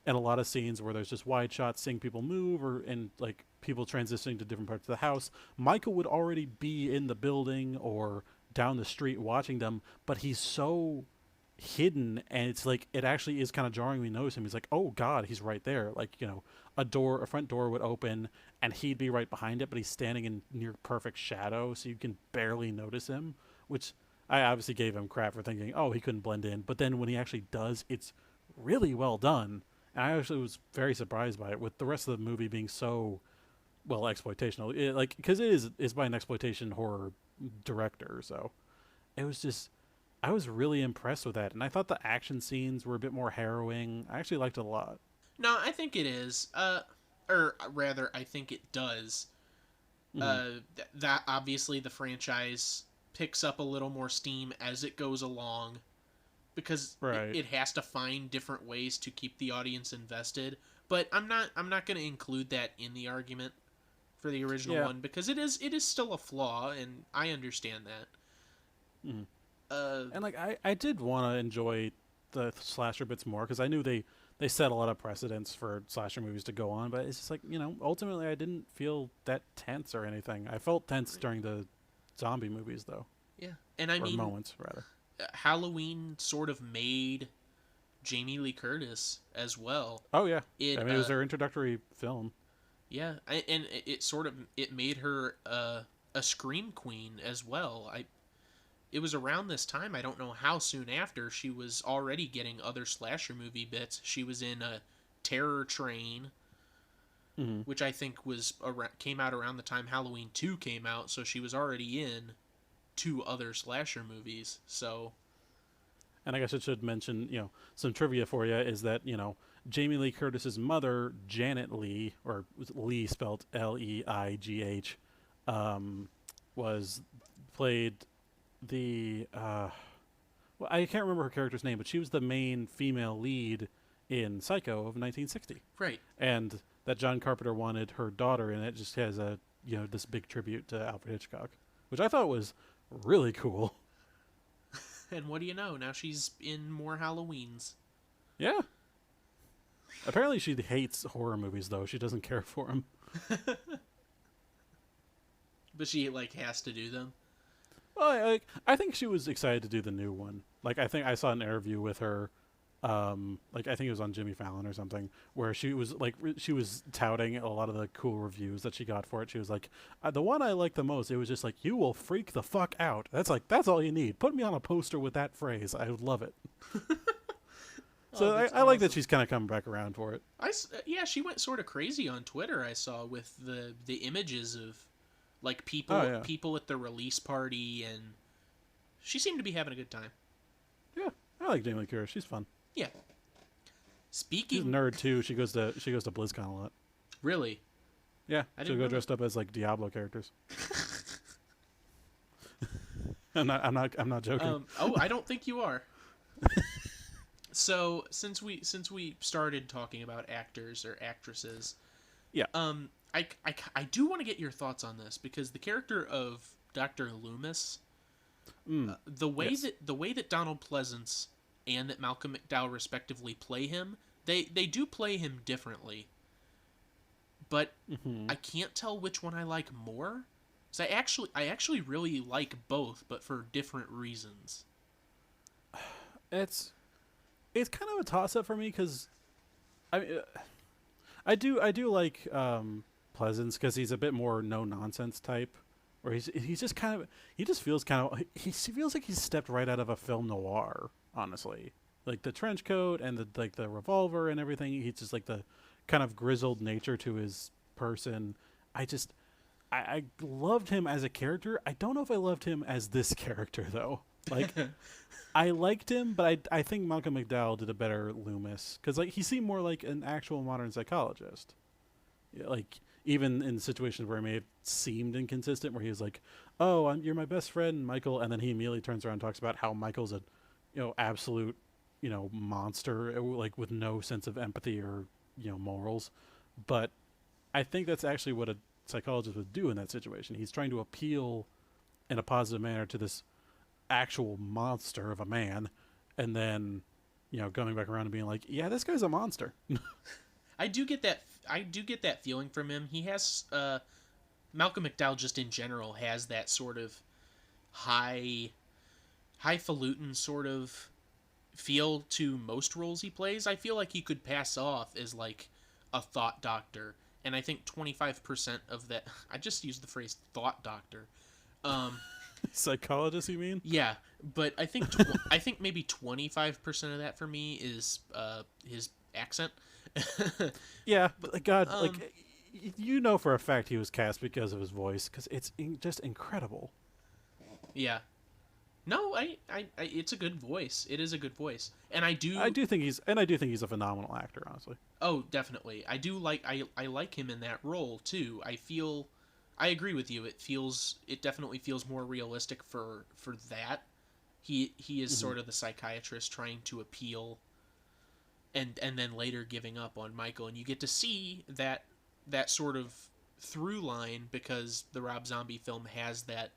a lot of scenes where there's just wide shots seeing people move, and like people transitioning to different parts of the house. Michael would already be in the building or down the street watching them, but he's so hidden, and it's like it actually is kind of jarring when you notice him. He's like, oh god, he's right there. Like, a front door would open and he'd be right behind it, but he's standing in near perfect shadow, so you can barely notice him, which I obviously gave him crap for thinking, oh, he couldn't blend in. But then when he actually does, it's really well done. And I actually was very surprised by it, with the rest of the movie being so, well, exploitational. Like, because it's by an exploitation horror director, so it was just, I was really impressed with that. And I thought the action scenes were a bit more harrowing. I actually liked it a lot. No, I think it is. Or rather, I think it does. Mm-hmm. That obviously the franchise picks up a little more steam as it goes along, because Right. it has to find different ways to keep the audience invested. But I'm not going to include that in the argument for the original one, because it is still a flaw, and I understand that. Mm-hmm. And like I did want to enjoy the slasher bits more, because I knew they set a lot of precedents for slasher movies to go on, but it's just like, ultimately I didn't feel that tense or anything. I felt tense during the zombie movies though. Yeah, and I mean moments rather. Halloween sort of made Jamie Lee Curtis as well. Oh yeah, it was their introductory film. Yeah, and it made her a scream queen as well. It was around this time, I don't know how soon after, she was already getting other slasher movie bits. She was in a Terror Train, mm-hmm. which I think came out around the time Halloween 2 came out, so she was already in 2 other slasher movies. So, and I guess I should mention, some trivia for you is that, Jamie Lee Curtis's mother, Janet Leigh, or Lee spelled Leigh, was played the well, I can't remember her character's name, but she was the main female lead in Psycho of 1960. Right. And that John Carpenter wanted her daughter in it, just has a this big tribute to Alfred Hitchcock, which I thought was really cool. And what do you know? Now she's in more Halloweens. Yeah. Apparently she hates horror movies, though. She doesn't care for them. But she has to do them. Well, I think she was excited to do the new one. Like, I think I saw an interview with her like I think it was on Jimmy Fallon or something, where she was touting a lot of the cool reviews that she got for it. She was like, the one I like the most, it was just like, you will freak the fuck out. That's all you need. Put me on a poster with that phrase. I would love it. So I awesome. like that she's kind of coming back around for it. Yeah, she went sort of crazy on Twitter. I saw with the images of like people at the release party, and she seemed to be having a good time. Yeah, I like Jamie Lee Curtis. She's fun. Yeah. She's a nerd too. She goes to BlizzCon a lot. Really? Yeah, she'll go dressed up as like Diablo characters. I'm not joking. I don't think you are. So since we started talking about actors or actresses, yeah. I do want to get your thoughts on this, because the character of Dr. Loomis, the way that Donald Pleasence and that Malcolm McDowell respectively play him, they do play him differently. But I can't tell which one I like more. So I actually really like both, but for different reasons. It's kind of a toss up for me, because I do like Pleasence, because he's a bit more no nonsense type, where he's just kind of he feels like he's stepped right out of a film noir, honestly. Like the trench coat and the revolver and everything. He's just like the kind of grizzled nature to his person. I loved him as a character. I don't know if I loved him as this character though. Like I liked him, but I think Malcolm McDowell did a better Loomis, because like he seemed more like an actual modern psychologist. Yeah, like even in situations where he may have seemed inconsistent, where he was like, "Oh, you're my best friend, Michael," and then he immediately turns around and talks about how Michael's a, absolute, monster, like with no sense of empathy or morals. But I think that's actually what a psychologist would do in that situation. He's trying to appeal in a positive manner to this actual monster of a man, and then going back around and being like, yeah, this guy's a monster. I do get that feeling from him. He has Malcolm McDowell just in general has that sort of highfalutin sort of feel to most roles he plays. I feel like he could pass off as like a thought doctor, and I think 25% of that, I just used the phrase thought doctor. Psychologist, you mean? Yeah, but I think I think maybe 25% of that for me is his accent. Yeah, but God, for a fact he was cast because of his voice, because it's just incredible. Yeah. No, it's a good voice. It is a good voice, and I do think he's a phenomenal actor, honestly. Oh, definitely. I like him in that role too. I agree with you. It definitely feels more realistic for that. He is sort of the psychiatrist trying to appeal, and then later giving up on Michael, and you get to see that sort of through line, because the Rob Zombie film has that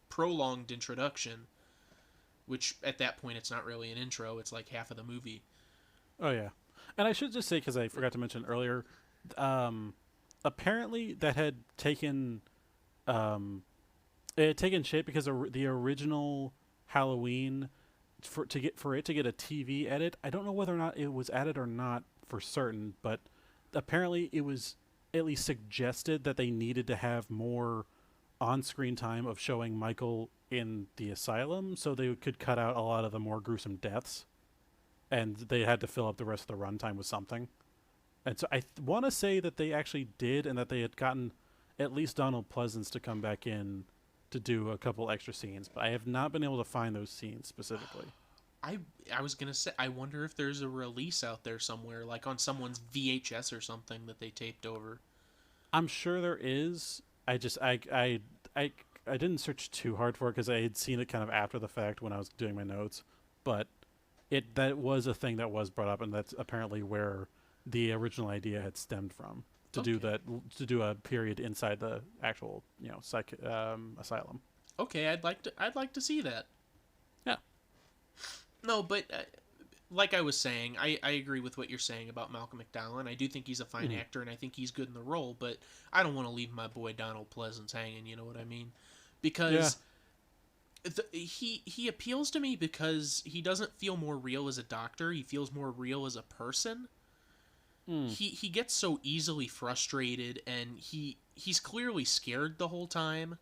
prolonged introduction, which at that point it's not really an intro, it's like half of the movie. Oh yeah. And I should just say, because I forgot to mention earlier, apparently that had taken shape because the original Halloween, for it to get a TV edit, I don't know whether or not it was added or not for certain, but apparently it was at least suggested that they needed to have more on-screen time of showing Michael in the asylum, so they could cut out a lot of the more gruesome deaths, and they had to fill up the rest of the runtime with something. And so I want to say that they actually did, and that they had gotten at least Donald Pleasence to come back in to do a couple extra scenes, but I have not been able to find those scenes specifically. I was gonna say, I wonder if there's a release out there somewhere, like on someone's VHS or something, that they taped over. I'm sure there is. I didn't search too hard for it, because I had seen it kind of after the fact when I was doing my notes, but that was a thing that was brought up, and that's apparently where the original idea had stemmed from, to do a period inside the actual asylum. Okay, I'd like to see that. Yeah. No, but like I was saying, I agree with what you're saying about Malcolm McDowell, and I do think he's a fine actor, and I think he's good in the role, but I don't want to leave my boy Donald Pleasence hanging, you know what I mean? Because he appeals to me because he doesn't feel more real as a doctor. He feels more real as a person. He gets so easily frustrated, and he's clearly scared the whole time.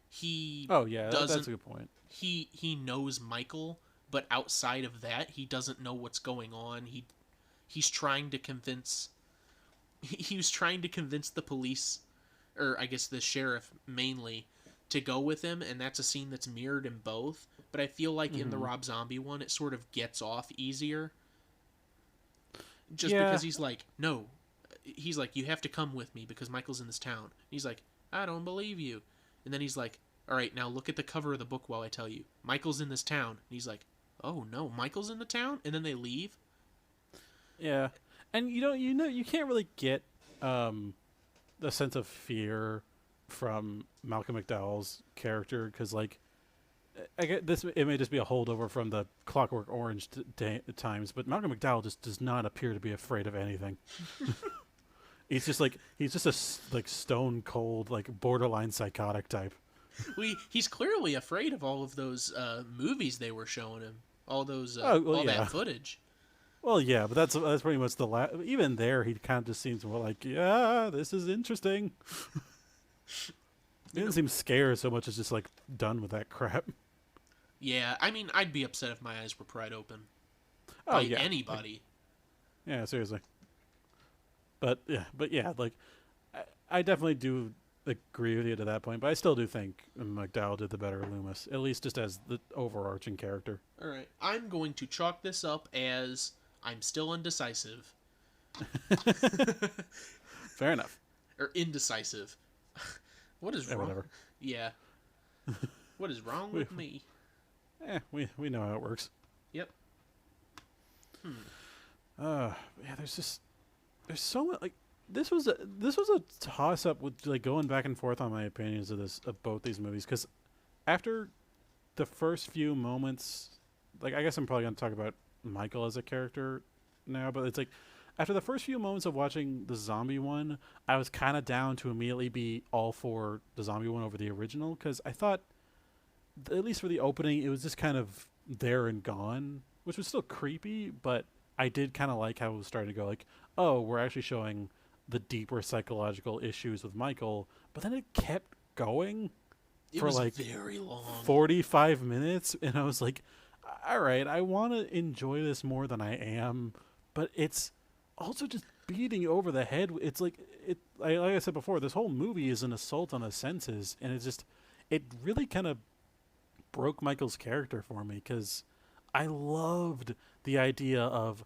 He Oh yeah, doesn't. that's a good point. He knows Michael, but outside of that, he doesn't know what's going on. He's trying to convince. He was trying to convince the police, or I guess the sheriff mainly, to go with him, and that's a scene that's mirrored in both. But I feel like in the Rob Zombie one, it sort of gets off easier. Just because he's like, no. He's like, you have to come with me because Michael's in this town. He's like, I don't believe you. And then he's like, all right, now look at the cover of the book while I tell you. Michael's in this town. And he's like, oh no, Michael's in the town? And then they leave? Yeah. And you can't really get the sense of fear from Malcolm McDowell's character because, like, I get this. It may just be a holdover from the Clockwork Orange times, but Malcolm McDowell just does not appear to be afraid of anything. He's just a stone cold, like borderline psychotic type. He's clearly afraid of all of those movies they were showing him, all those that footage. Well, yeah, but that's pretty much even there, he kind of just seems more like, yeah, this is interesting. He doesn't seem scared so much as just like done with that crap. Yeah, I mean, I'd be upset if my eyes were pried open by anybody. Yeah, seriously. But yeah, like I definitely do agree with you to that point. But I still do think McDowell did the better Loomis, at least just as the overarching character. All right, I'm going to chalk this up as I'm still indecisive. Fair enough. Or indecisive. What is wrong? Whatever. Yeah. What is wrong with me? We know how it works. Yep. Yeah, there's so much, like, this was a toss up with like going back and forth on my opinions of both these movies, because after the first few moments, like, I guess I'm probably going to talk about Michael as a character now, but it's like after the first few moments of watching the zombie one, I was kind of down to immediately be all for the zombie one over the original, because I thought, at least for the opening, it was just kind of there and gone, which was still creepy, but I did kind of like how it was starting to go like, oh, we're actually showing the deeper psychological issues with Michael, but then it kept going for like very long, 45 minutes, and I was like, all right, I want to enjoy this more than I am, but it's also just beating over the head. It's like like I said before, this whole movie is an assault on the senses, and it really kind of broke Michael's character for me, because I loved the idea of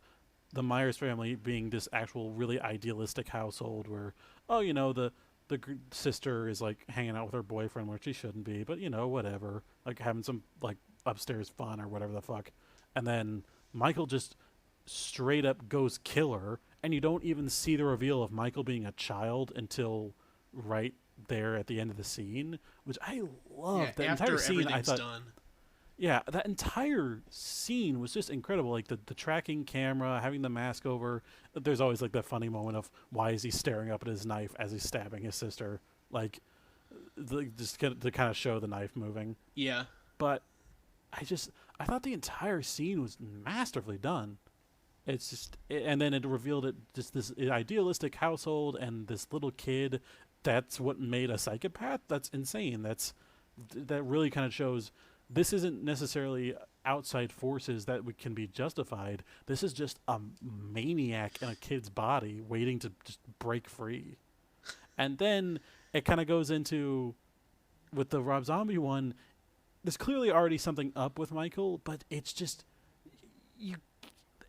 the Myers family being this actual really idealistic household where, oh, the sister is like hanging out with her boyfriend where she shouldn't be, but whatever, like having some like upstairs fun or whatever the fuck, and then Michael just straight up goes killer, and you don't even see the reveal of Michael being a child until right there at the end of the scene, which I loved. Yeah, that entire scene, I thought, done. Yeah, that entire scene was just incredible. Like the tracking camera, having the mask over. There's always like that funny moment of why is he staring up at his knife as he's stabbing his sister, like just to kind of show the knife moving. Yeah, but I thought the entire scene was masterfully done. It's just, and then it revealed it just this idealistic household and this little kid. That's what made a psychopath. That's insane. That really kind of shows this isn't necessarily outside forces that can be justified. This is just a maniac in a kid's body waiting to just break free. And then it kind of goes into, with the Rob Zombie one, there's clearly already something up with Michael, but it's just,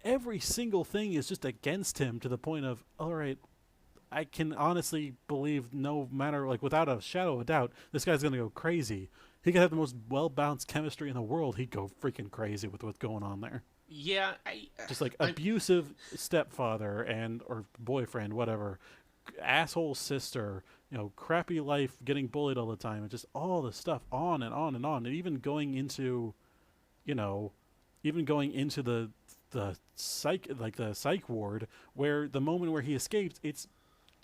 every single thing is just against him to the point of, all right, I can honestly believe, no matter, like, without a shadow of a doubt, this guy's going to go crazy. He could have the most well-balanced chemistry in the world. He'd go freaking crazy with what's going on there. Yeah. Just like abusive stepfather or boyfriend, whatever. Asshole sister, crappy life, getting bullied all the time, and just all the stuff on and on and on. And even going into, the psych ward, where the moment where he escapes, it's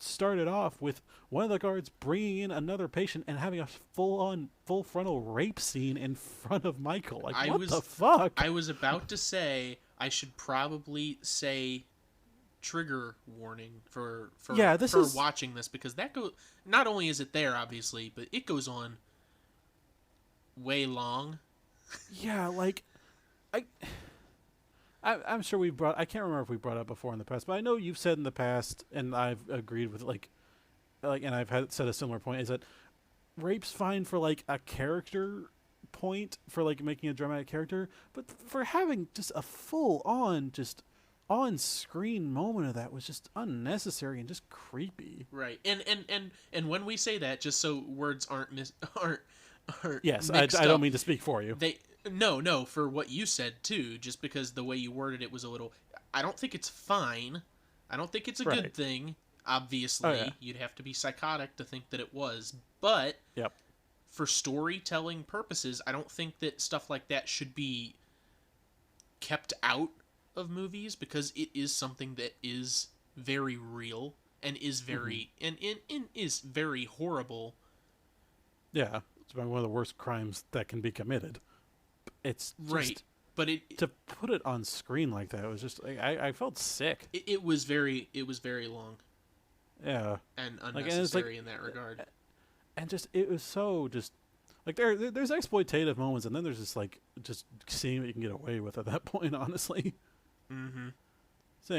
started off with one of the guards bringing in another patient and having a full frontal rape scene in front of Michael. Like, what the fuck? I was about to say I should probably say trigger warning for watching this, because that goes, not only is it there obviously, but it goes on way long. Yeah, like I'm sure I can't remember if we brought up before in the past, but I know you've said in the past, and I've agreed with and I've said a similar point, is that rape's fine for like a character point, for like making a dramatic character, but for having just a full on just on screen moment of that was just unnecessary and just creepy. Right. And when we say that, just so words aren't yes, I don't mean to speak for you. No, for what you said too, just because the way you worded it was a little, I don't think it's fine. I don't think it's a good thing. Obviously, you'd have to be psychotic to think that it was, but for storytelling purposes, I don't think that stuff like that should be kept out of movies, because it is something that is very real and is very and is very horrible. Yeah, it's one of the worst crimes that can be committed. It's just, right, but to put it on screen like that, it was just I felt sick. It was very long. Yeah, and unnecessary in that regard. And just it was so just like there's exploitative moments, and then there's just seeing what you can get away with at that point, honestly. Mm-hmm. So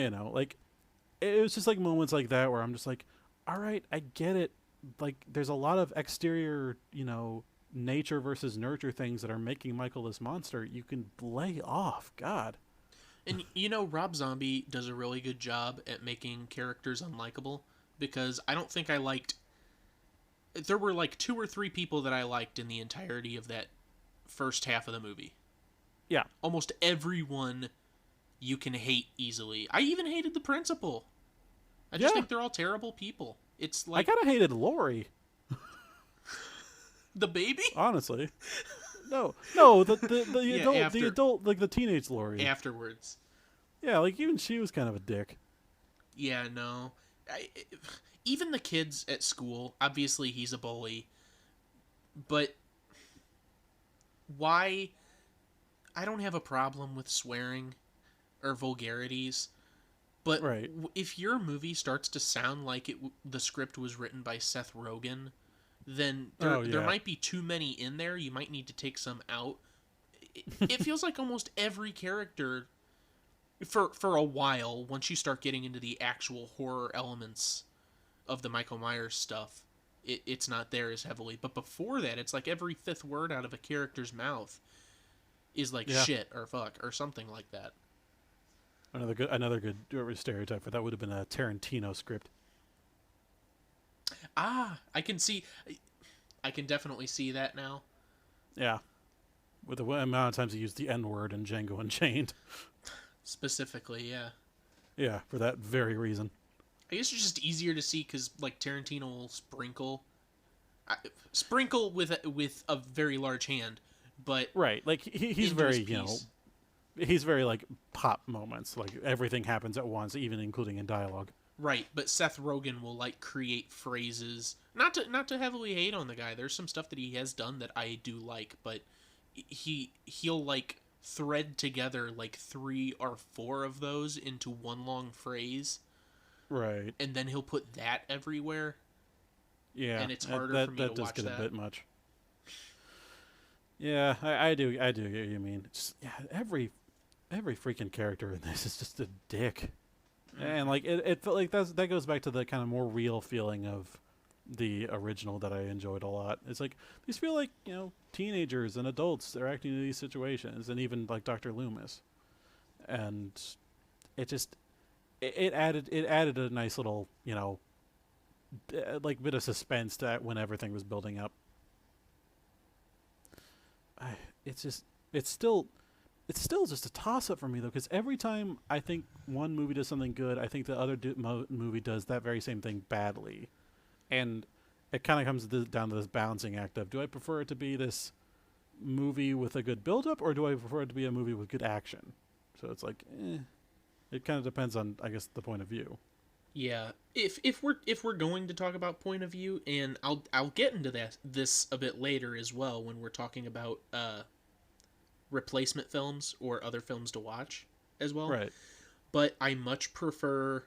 it was just like moments like that where I'm just like, all right, I get it. Like there's a lot of exterior, nature versus nurture things that are making Michael this monster. You can lay off, God. And Rob Zombie does a really good job at making characters unlikable, because I don't think I liked. There were like 2 or 3 people that I liked in the entirety of that first half of the movie. Yeah, almost everyone you can hate easily. I even hated the principal. I just think they're all terrible people. It's like I kind of hated Lori. The baby? Honestly. No, the adult, like the teenage Lori. Afterwards. Yeah, like even she was kind of a dick. Yeah, no. Even the kids at school, obviously he's a bully. But why? I don't have a problem with swearing or vulgarities. But if your movie starts to sound like the script was written by Seth Rogen, then there might be too many in there. You might need to take some out. It feels like almost every character, for a while, once you start getting into the actual horror elements of the Michael Myers stuff, it's not there as heavily. But before that, it's like every 5th word out of a character's mouth is like shit or fuck or something like that. Another good stereotype for that would have been a Tarantino script. I can definitely see that now. Yeah. With the amount of times he used the N-word in Django Unchained. Specifically, yeah. Yeah, for that very reason. I guess it's just easier to see because, like, Tarantino will sprinkle with a very large hand, but right, like he's very he's very like pop moments, like everything happens at once, even including in dialogue. Right, but Seth Rogen will like create phrases. Not to heavily hate on the guy. There's some stuff that he has done that I do like, but he'll like thread together like 3 or 4 of those into one long phrase. Right. And then he'll put that everywhere. Yeah. And it's harder for me to watch that. That does get a bit much. Yeah, I do get what you mean. Just, every freaking character in this is just a dick. And like it felt like that goes back to the kind of more real feeling of the original that I enjoyed a lot. It's like these feel like, teenagers and adults, they're acting in these situations, and even like Dr. Loomis. And it just it added a nice little, like bit of suspense to when everything was building up. It's still just a toss-up for me, though, because every time I think one movie does something good, I think the other movie does that very same thing badly. And it kind of comes down to this balancing act of, do I prefer it to be this movie with a good build-up, or do I prefer it to be a movie with good action? So it's like, it kind of depends on, I guess, the point of view. Yeah. If we're going to talk about point of view, and I'll get into this a bit later as well when we're talking about replacement films or other films to watch as well. Right. But I much prefer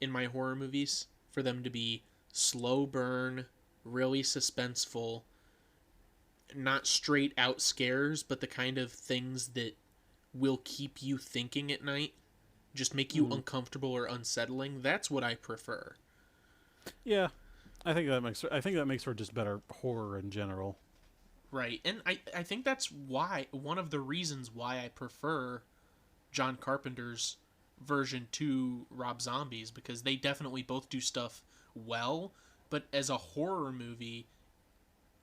in my horror movies for them to be slow burn, really suspenseful, not straight out scares, but the kind of things that will keep you thinking at night, just make you uncomfortable or unsettling. That's what I prefer. Yeah, I think that makes for just better horror in general. Right. And I think that's why one of the reasons why I prefer John Carpenter's version to Rob Zombie's, because they definitely both do stuff well, but as a horror movie,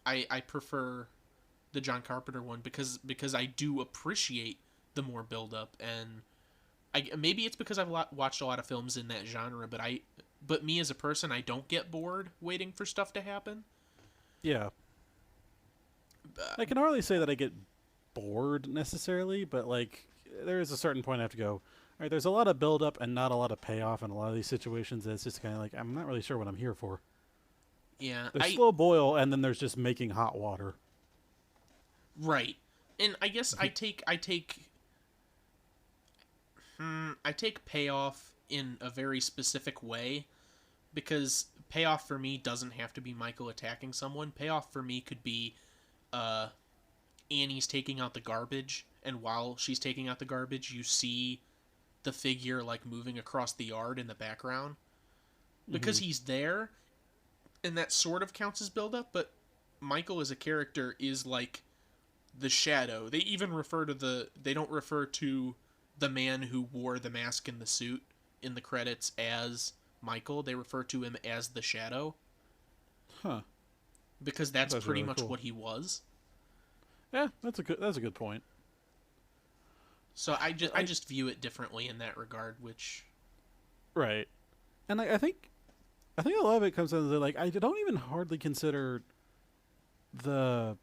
I prefer the John Carpenter one because I do appreciate the more build up, and maybe it's because I've watched a lot of films in that genre, but me as a person, I don't get bored waiting for stuff to happen. Yeah, I can hardly say that I get bored necessarily, but like there is a certain point I have to go. All right, there's a lot of build up and not a lot of payoff in a lot of these situations. It's just kind of like I'm not really sure what I'm here for. Yeah, There's slow boil, and then there's just making hot water. Right, and I guess I take payoff in a very specific way, because payoff for me doesn't have to be Michael attacking someone. Payoff for me could be uh, Annie's taking out the garbage, and while she's taking out the garbage, you see the figure like moving across the yard in the background, because he's there, and that sort of counts as build up. But Michael as a character is like the shadow. They don't refer to the man who wore the mask and the suit in the credits as Michael. They refer to him as the shadow. Huh. Because that's pretty really much cool. what he was. Yeah, that's a good point. So I just view it differently in that regard, which Right. And I think a lot of it comes down to like I don't even hardly consider the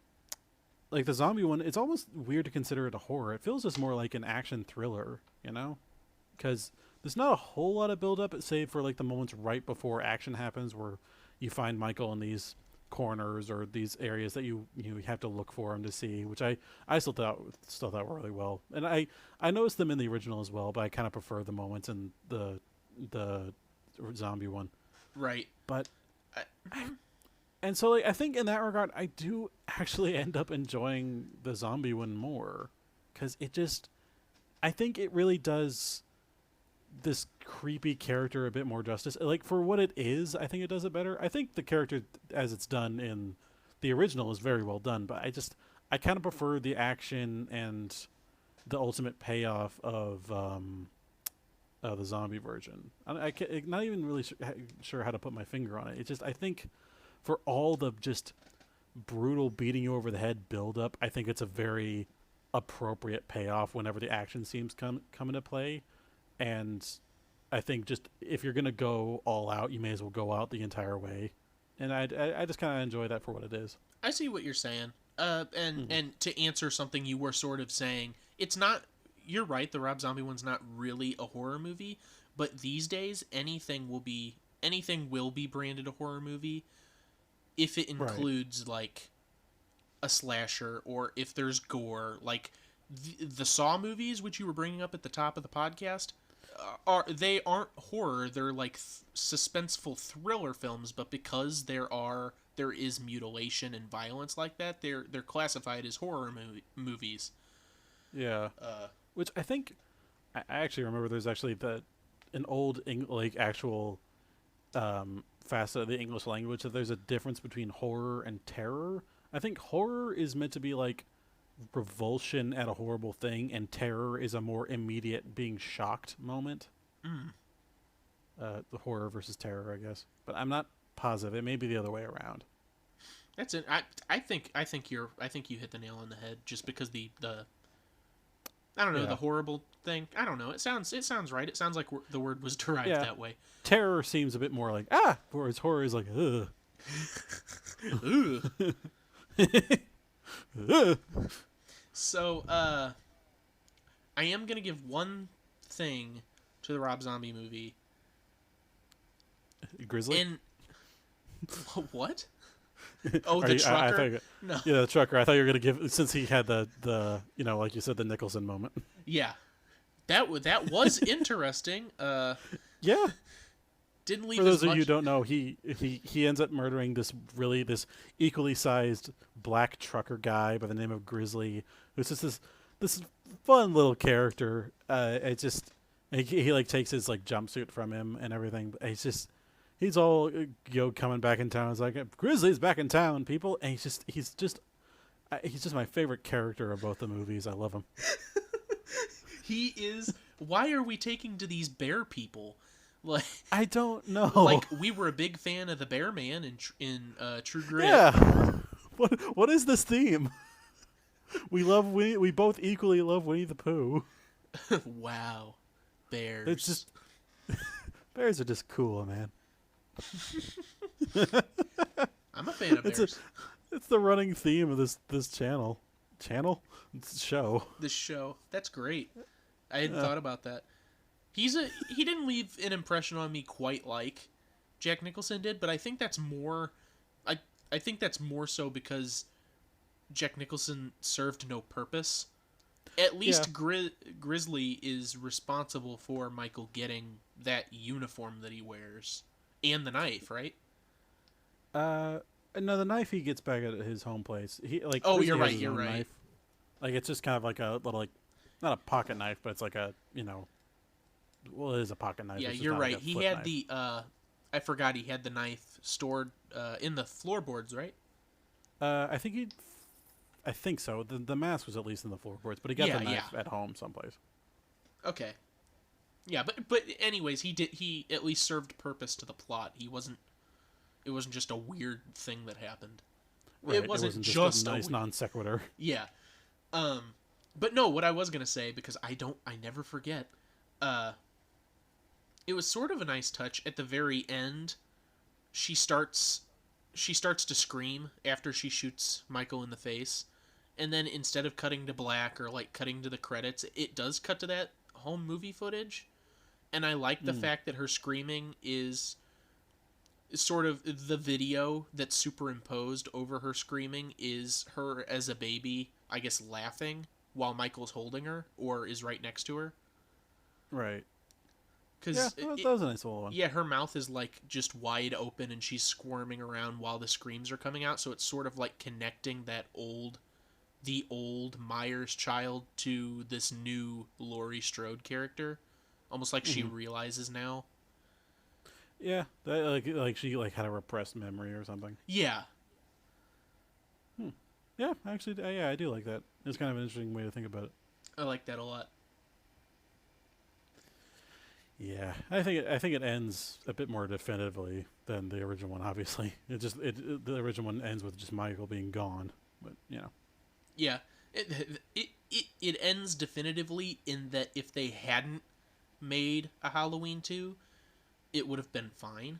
like the zombie one. It's almost weird to consider it a horror. It feels just more like an action thriller, you know? Because there's not a whole lot of build up, save for like the moments right before action happens, where you find Michael in these corners or these areas that you have to look for him to see, which I still thought were really well. And I noticed them in the original as well, but I kind of prefer the moments in the zombie one. right. But I, and so like I think in that regard I do actually end up enjoying the zombie one more, cuz I think it really does this creepy character a bit more justice. Like for what it is, I think it does it better. I think the character as it's done in the original is very well done, but I kind of prefer the action and the ultimate payoff of the zombie version. Not even really sure how to put my finger on it. It's just I think for all the just brutal beating you over the head build up, I think it's a very appropriate payoff whenever the action scenes come into play. And I think just if you're gonna go all out, you may as well go out the entire way. And I just kind of enjoy that for what it is. I see what you're saying. And to answer something you were sort of saying, it's not. You're right. The Rob Zombie one's not really a horror movie, but these days anything will be branded a horror movie if it includes like a slasher, or if there's gore. Like the Saw movies, which you were bringing up at the top of the podcast, aren't horror. They're like suspenseful thriller films, but because there is mutilation and violence like that, they're classified as horror movies. Yeah. Which I think I actually remember there's actually an old actual facet of the English language that there's a difference between horror and terror. I think horror is meant to be like revulsion at a horrible thing, and terror is a more immediate being shocked moment. The horror versus terror, I guess, but I'm not positive. It may be the other way around. That's it. I think you hit the nail on the head, just because the I don't know, the horrible thing. I don't know. It sounds right. It sounds like the word was derived that way. Terror seems a bit more like whereas horror is like ugh. Ugh. So, I am gonna give one thing to the Rob Zombie movie. Grizzly? And what? Oh, the trucker. No. Yeah, the trucker. I thought you were gonna give, since he had the like you said, the Nicholson moment. Yeah, that was interesting. Yeah. Didn't leave. For those of you who don't know, he ends up murdering this equally sized black trucker guy by the name of Grizzly, who's just this fun little character. It just he like takes his like jumpsuit from him and everything. He's all coming back in town. It's like, Grizzly's back in town, people, and he's just my favorite character of both the movies. I love him. He is. Why are we taking to these bear people? Like, I don't know. Like, we were a big fan of the Bear Man in True Grit. Yeah. What is this theme? We both equally love Winnie the Pooh. Wow, bears. It's just bears are just cool, man. I'm a fan of bears. It's the running theme of this channel. It's show. This show. That's great. I hadn't thought about that. He didn't leave an impression on me quite like Jack Nicholson did, but I think that's more I think that's more so because Jack Nicholson served no purpose. At least Grizzly is responsible for Michael getting that uniform that he wears and the knife, right? No, the knife he gets back at his home place. Oh, Grizzly you're right. has his own knife. Like, it's just kind of like a little, like, not a pocket knife, but it's like a, well, it is a pocket knife. Yeah, you're right. He had knife. I forgot he had the knife stored in the floorboards, right? I think so. The mask was at least in the floorboards, but he got the knife at home someplace. Okay. Yeah, but anyways, he at least served purpose to the plot. It wasn't just a weird thing that happened. Right, it wasn't just a nice non sequitur. Yeah. But no, what I was going to say, because I never forget, it was sort of a nice touch at the very end. She starts to scream after she shoots Michael in the face, and then instead of cutting to black or like cutting to the credits, it does cut to that home movie footage. And I like the fact that her screaming is sort of the video that's superimposed over her screaming is her as a baby, I guess, laughing while Michael's holding her or is right next to her. Right. Cause that was a nice little one. Yeah, her mouth is like just wide open and she's squirming around while the screams are coming out. So it's sort of like connecting the old Myers child to this new Laurie Strode character. Almost like she realizes now. Yeah, that, like she had a repressed memory or something. Yeah. Yeah, actually, I do like that. It's kind of an interesting way to think about it. I like that a lot. Yeah, I think it ends a bit more definitively than the original one. Obviously, the original one ends with just Michael being gone. But Yeah, it ends definitively in that if they hadn't made a Halloween 2, it would have been fine.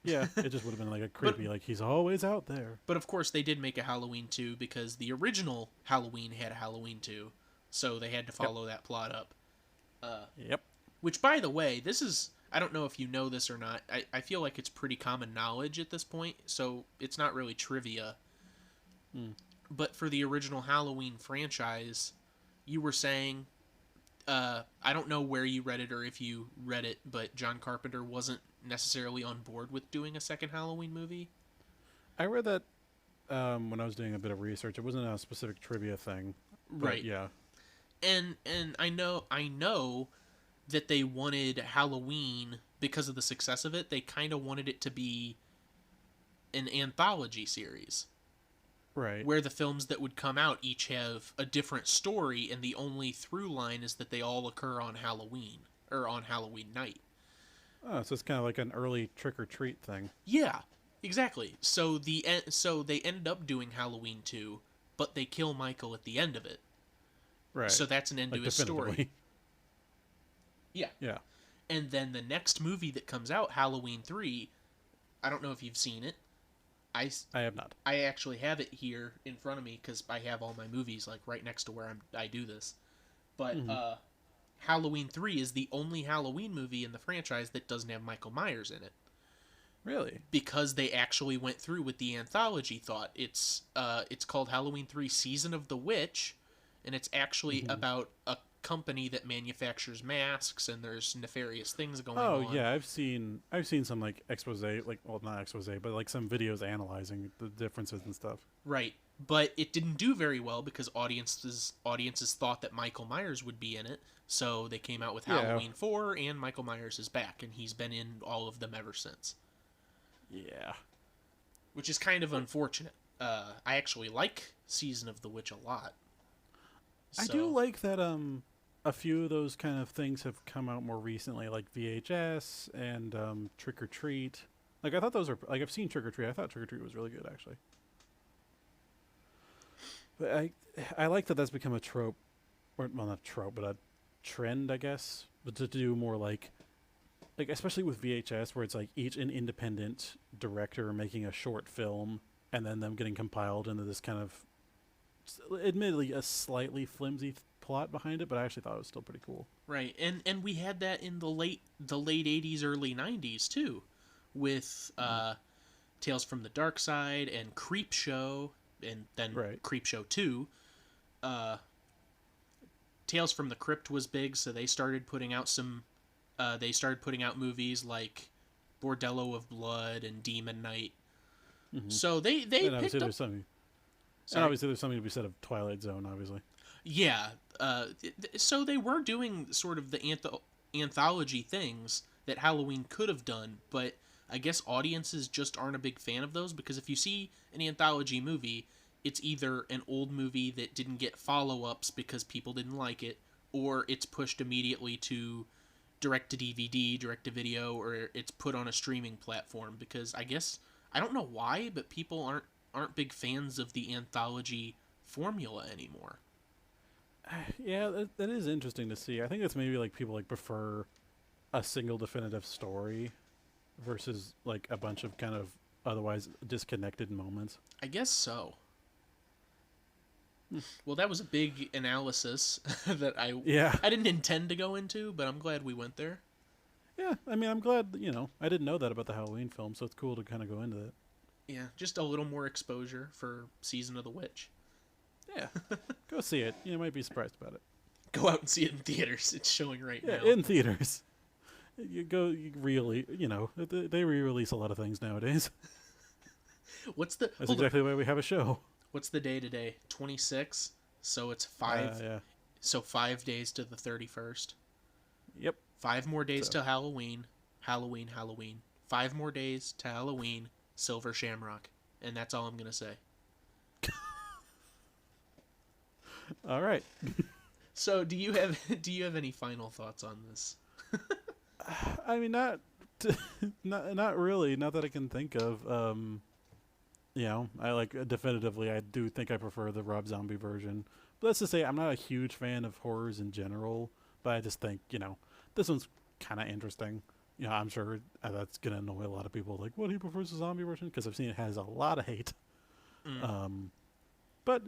Yeah, it just would have been like a creepy, like he's always out there. But of course, they did make a Halloween 2 because the original Halloween had a Halloween 2, so they had to follow that plot up. Yep. Which, by the way, this is, I don't know if you know this or not, I feel like it's pretty common knowledge at this point, so it's not really trivia. But for the original Halloween franchise, you were saying, I don't know where you read it or if you read it, but John Carpenter wasn't necessarily on board with doing a second Halloween movie. I read that when I was doing a bit of research. It wasn't a specific trivia thing. Right. Yeah. And I know that they wanted Halloween, because of the success of it, they kind of wanted it to be an anthology series. Right. Where the films that would come out each have a different story, and the only through line is that they all occur on Halloween, or on Halloween night. Oh, so it's kind of like an early trick-or-treat thing. Yeah, exactly. So they ended up doing Halloween 2, but they kill Michael at the end of it. Right. So that's an end to his story. Yeah. Yeah. And then the next movie that comes out, Halloween 3, I don't know if you've seen it. I have not. I actually have it here in front of me because I have all my movies like right next to where I do this. But Halloween 3 is the only Halloween movie in the franchise that doesn't have Michael Myers in it. Really? because they actually went through with the anthology thought. It's called Halloween 3 Season of the Witch, and it's actually Hmm. about a company that manufactures masks, and there's nefarious things going Oh on. yeah, I've seen some like expose, like, well, not expose, but like some videos analyzing the differences and stuff. Right. But it didn't do very well because audiences thought that Michael Myers would be in it. So they came out with Yeah. Halloween 4 and Michael Myers is back and he's been in all of them ever since, Yeah. which is kind of unfortunate. I actually like Season of the Witch a lot. I do So, like that a few of those kind of things have come out more recently, like VHS and Trick or Treat. Like I thought those were like I've seen Trick or Treat. I thought Trick or Treat was really good actually. But I like that that's become a trope, or well, not a trope, but a trend, I guess. But to do more like especially with VHS, where it's like each an independent director making a short film, and then them getting compiled into this kind of, admittedly, a slightly flimsy plot behind it. But I actually thought it was still pretty cool. right. And we had that in the late 80s early 90s too with Mm. Tales from the Dark Side and Creep Show and then Right. Creep Show 2. Uh Tales from the Crypt was big, so they started putting out movies like Bordello of Blood and Demon Knight. Hmm. So they And obviously picked up. there's something. And Sorry. obviously there's something to be said of Twilight Zone. Obviously. Yeah. So they were doing sort of the anthology things that Halloween could have done, but I guess audiences just aren't a big fan of those because if you see an anthology movie, it's either an old movie that didn't get follow ups because people didn't like it, or it's pushed immediately to direct to DVD, direct to video, or it's put on a streaming platform because I guess I don't know why, but people aren't big fans of the anthology formula anymore. Yeah, that is interesting to see. I think it's maybe like people like prefer a single definitive story versus like a bunch of kind of otherwise disconnected moments. I guess so. Hmm. Well, that was a big analysis that I Yeah. I didn't intend to go into, but I'm glad we went there. Yeah, I mean, I'm glad, I didn't know that about the Halloween film, so it's cool to kind of go into that. Yeah, just a little more exposure for Season of the Witch. Yeah. Go see it. You might be surprised about it. Go out and see it in theaters. It's showing right Yeah, now. in theaters. They re-release a lot of things nowadays. What's the That's hold on. exactly why we have a show. What's the day today? 26. So it's 5. Yeah. So 5 days to the 31st. Yep. 5 more days So, to Halloween. Halloween, Halloween. 5 more days to Halloween. Silver Shamrock. And that's all I'm gonna say. all right. So do you have any final thoughts on this? I mean, not really. Not that I can think of. I like definitively. I do think I prefer the Rob Zombie version. But let's just say I'm not a huge fan of horrors in general. But I just think this one's kind of interesting. I'm sure that's gonna annoy a lot of people. Like, what, he prefers the zombie version? Because I've seen it has a lot of hate. Mm. But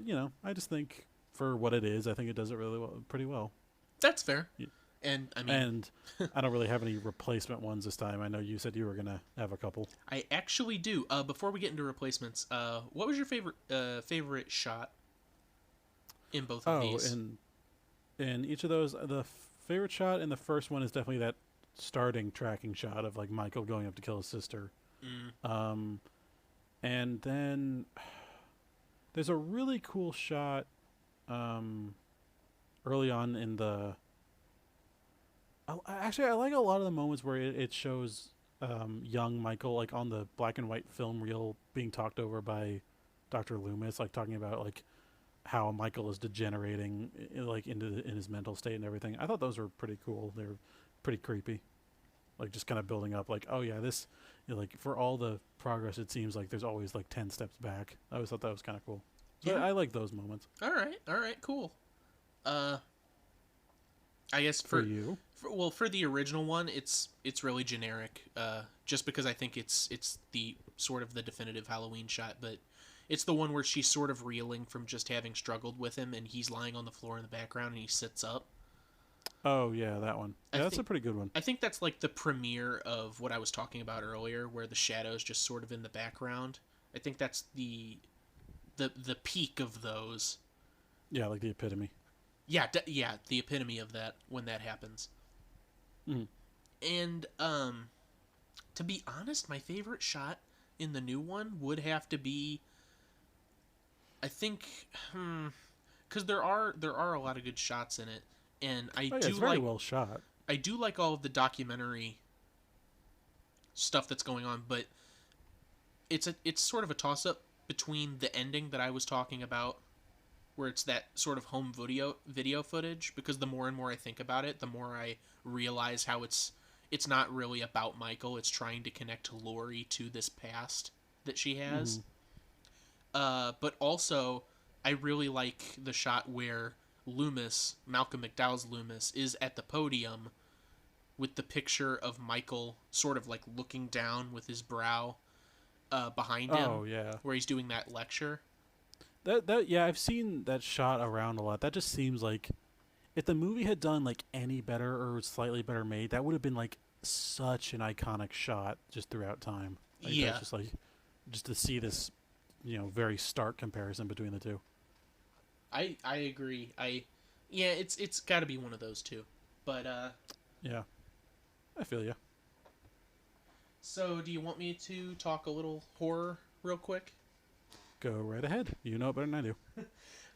I just think for what it is, I think it does it really well, pretty well. That's fair. Y- And I mean, And I don't really have any replacement ones this time. I know you said you were gonna have a couple. I actually do. Before we get into replacements, what was your favorite shot in both of Oh, these? and in each of those, the favorite shot in the first one is definitely that starting tracking shot of like Michael going up to kill his sister. Mm. And then there's a really cool shot early on in the. Actually, I like a lot of the moments where it shows young Michael like on the black and white film reel being talked over by Dr. Loomis, like talking about like how Michael is degenerating like in his mental state and everything. I thought those were pretty cool. They're pretty creepy. Like just kind of building up like, oh yeah, this like for all the progress it seems like there's always like 10 steps back. I always thought that was kind of cool. So Yeah. I like those moments. All right, cool. I guess For you? for the original one, it's really generic. Just because I think it's the sort of the definitive Halloween shot, but it's the one where she's sort of reeling from just having struggled with him, and he's lying on the floor in the background, and he sits up. Oh yeah, that one. Yeah, that's a pretty good one. I think that's like the premiere of what I was talking about earlier, where the shadow's just sort of in the background. I think that's the peak of those. Yeah, like the epitome. Yeah, yeah, the epitome of that when that happens. Mm. And to be honest, my favorite shot in the new one would have to be, I think, because there are a lot of good shots in it, and Oh yeah, it's very well shot. I do like all of the documentary stuff that's going on, but it's sort of a toss up between the ending that I was talking about, where it's that sort of home video footage. Because the more and more I think about it, the more I realize how it's not really about Michael. It's trying to connect Lori to this past that she has. But also, I really like the shot where Loomis, Malcolm McDowell's Loomis, is at the podium with the picture of Michael sort of like looking down with his brow behind him. Oh yeah, where he's doing that lecture. that yeah, I've seen that shot around a lot. That just seems like if the movie had done like any better or slightly better made, that would have been like such an iconic shot just throughout time. Like, Yeah, that's just like just to see this, very stark comparison between the two. I agree. Yeah, it's got to be one of those two. But Yeah, I feel you. so do you want me to talk a little horror real quick? Go right ahead. You know it better than I do.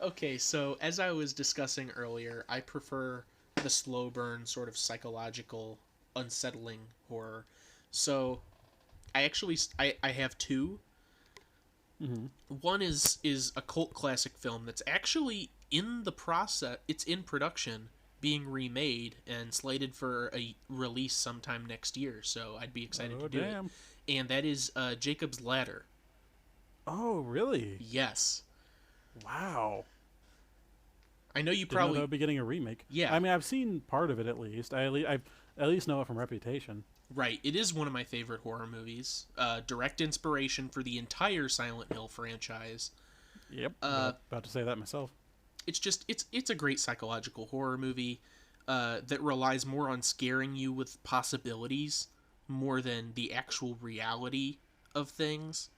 Okay, so as I was discussing earlier, I prefer the slow burn sort of psychological unsettling horror. So I have two. Mm-hmm. One is a cult classic film that's actually in the process. It's in production, being remade and slated for a release sometime next year. So I'd be excited to do it. And that is Jacob's Ladder. Oh, really? Yes. Wow. I know you Didn't know probably they would be getting a remake. Yeah. I mean, I've seen part of it at least. I at least know it from reputation. Right. It is one of my favorite horror movies. Direct inspiration for the entire Silent Hill franchise. Yep. About to say that myself. It's a great psychological horror movie that relies more on scaring you with possibilities more than the actual reality of things.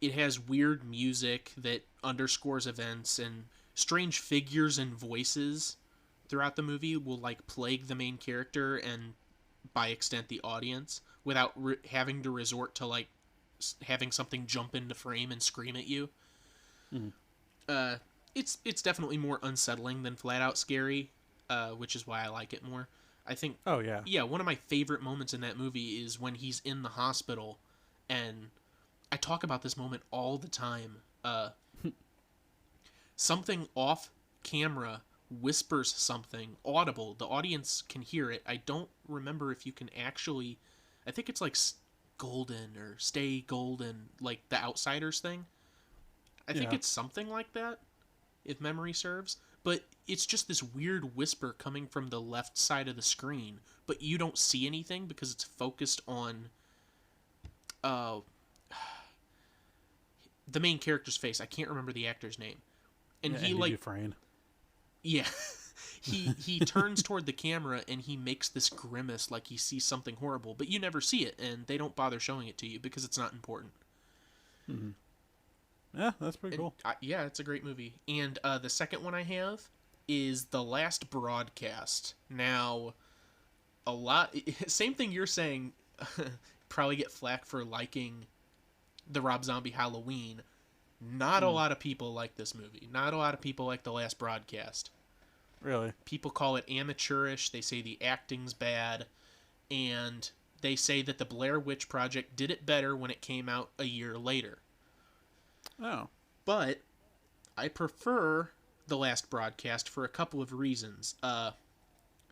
It has weird music that underscores events, and strange figures and voices throughout the movie will like plague the main character and by extent the audience without having to resort to like having something jump into frame and scream at you. Mm. It's definitely more unsettling than flat out scary, which is why I like it more. I think. Oh yeah. Yeah, one of my favorite moments in that movie is when he's in the hospital, and I talk about this moment all the time. Something off camera whispers something audible. The audience can hear it. I don't remember if you can actually. I think it's like golden or stay golden, like the Outsiders thing. I think it's something like that, if memory serves. But it's just this weird whisper coming from the left side of the screen, but you don't see anything because it's focused on the main character's face. I can't remember the actor's name. And he like Dufresne. Yeah. he turns toward the camera and he makes this grimace like he sees something horrible, but you never see it and they don't bother showing it to you because it's not important. Mm-hmm. Yeah, that's pretty cool. Yeah, it's a great movie. And the second one I have is The Last Broadcast. Now, same thing you're saying, probably get flack for liking the Rob Zombie Halloween. Not a lot of people like this movie. Not a lot of people like The Last Broadcast. Really? People call it amateurish. They say the acting's bad. And they say that the Blair Witch Project did it better when it came out a year later. Oh. But I prefer The Last Broadcast for a couple of reasons.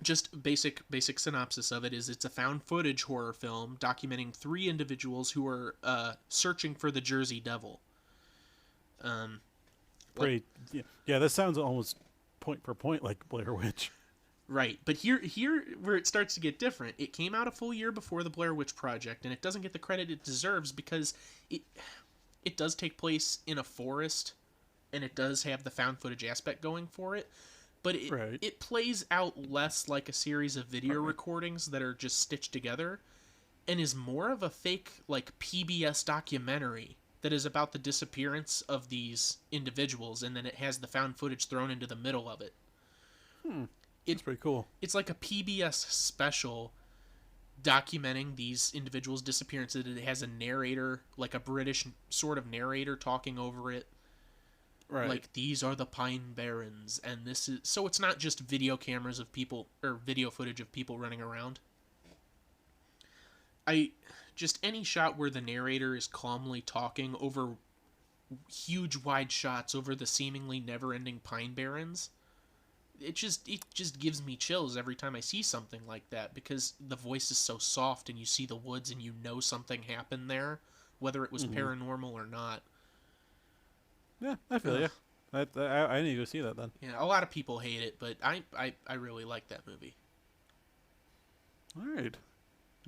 Just basic synopsis of it is it's a found footage horror film documenting 3 individuals who are searching for the Jersey Devil. Great. Yeah, that sounds almost point for point like Blair Witch. Right, but here where it starts to get different. It came out a full year before the Blair Witch Project, and it doesn't get the credit it deserves because it does take place in a forest, and it does have the found footage aspect going for it. but it plays out less like a series of video recordings that are just stitched together, and is more of a fake, like, PBS documentary that is about the disappearance of these individuals, and then it has the found footage thrown into the middle of it. It's pretty cool. It's like a PBS special documenting these individuals' disappearances. It has a narrator, like a British sort of narrator, talking over it. Right. Like, these are the Pine Barrens, and this is... So it's not just video cameras of people, or video footage of people running around. Just any shot where the narrator is calmly talking over huge wide shots over the seemingly never-ending Pine Barrens, it just gives me chills every time I see something like that, because the voice is so soft and you see the woods and you know something happened there, whether it was paranormal or not. Yeah, I feel you. I need to go see that then. Yeah, a lot of people hate it, but I really like that movie. All right,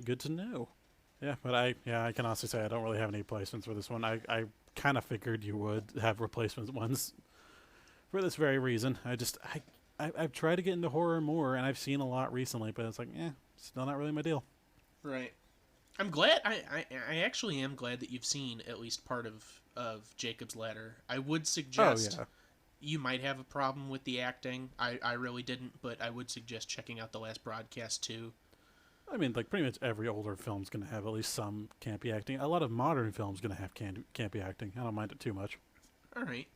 good to know. Yeah, but I can honestly say I don't really have any replacements for this one. I kind of figured you would have replacement ones for this very reason. I've tried to get into horror more, and I've seen a lot recently, but it's like, still not really my deal. Right. I'm glad. I actually am glad that you've seen at least part of Jacob's Ladder. I would suggest you might have a problem with the acting. I really didn't, but I would suggest checking out The Last Broadcast too. I mean, like, pretty much every older film's going to have at least some campy acting. A lot of modern films going to have campy acting. I don't mind it too much. All right.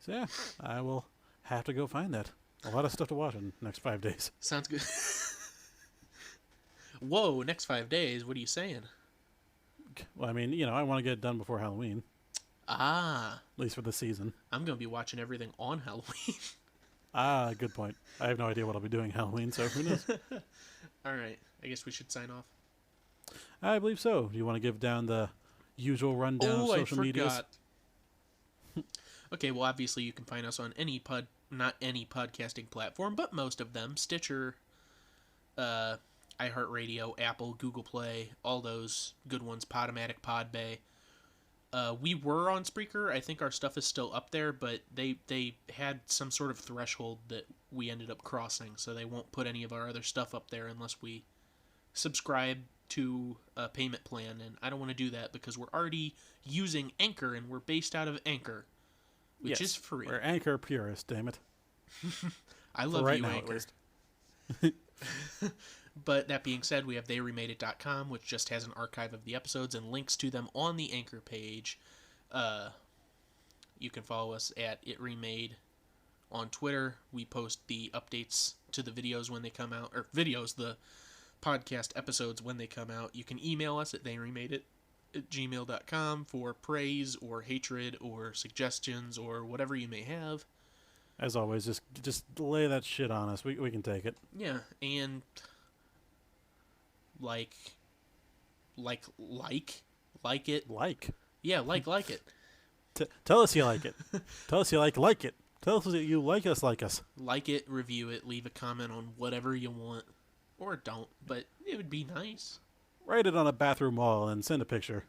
So, yeah, I will have to go find that. A lot of stuff to watch in the next 5 days. Sounds good. Whoa, next 5 days? What are you saying? Well, I mean, I want to get it done before Halloween. Ah. At least for the season. I'm going to be watching everything on Halloween. Ah, good point. I have no idea what I'll be doing Halloween, so who knows? All right. I guess we should sign off. I believe so. Do you want to give down the usual rundown of social medias? Okay, well, obviously you can find us on not any podcasting platform, but most of them. Stitcher, iHeartRadio, Apple, Google Play, all those good ones, Podomatic, Podbay. We were on Spreaker. I think our stuff is still up there, but they had some sort of threshold that we ended up crossing, so they won't put any of our other stuff up there unless we subscribe to a payment plan, and I don't want to do that because we're already using Anchor, and we're based out of Anchor, which is free. We're Anchor purists, damn it. I love you, Anchor. But that being said, we have TheyRemade It.com, which just has an archive of the episodes and links to them on the Anchor page. You can follow us at It Remade on Twitter. We post the updates to the videos when they come out, or the podcast episodes when they come out. You can email us at TheyRemade It@gmail.com for praise or hatred or suggestions or whatever you may have. As always, just lay that shit on us. We can take it. Yeah, and like it. Yeah, like it. Tell us you like it. Tell us you like it. Tell us that you like us. Like it, review it, leave a comment on whatever you want. Or don't, but it would be nice. Write it on a bathroom wall and send a picture.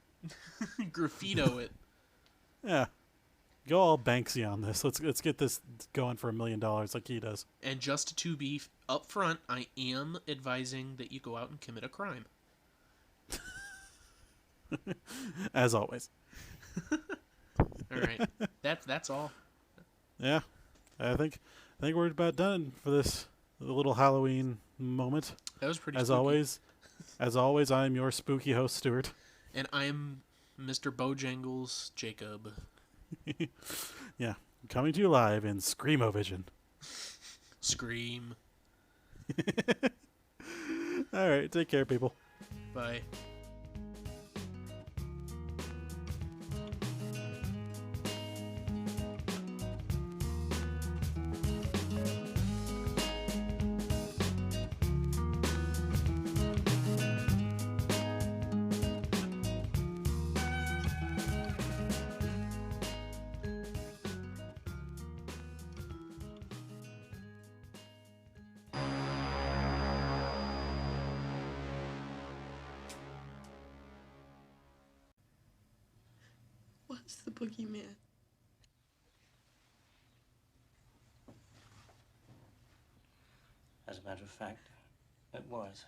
Graffito it. Yeah. Go all Banksy on this. Let's get this going for $1 million like he does. And just to be upfront, I am advising that you go out and commit a crime. As always. All right. That's all. Yeah. I think we're about done for this little Halloween moment. That was pretty As spooky. always, I am your spooky host, Stuart. And I'm Mr. Bojangles Jacob. Yeah. Coming to you live in Screamo-Vision. Scream. All right. Take care, people. Bye. What's the boogeyman? As a matter of fact, it was.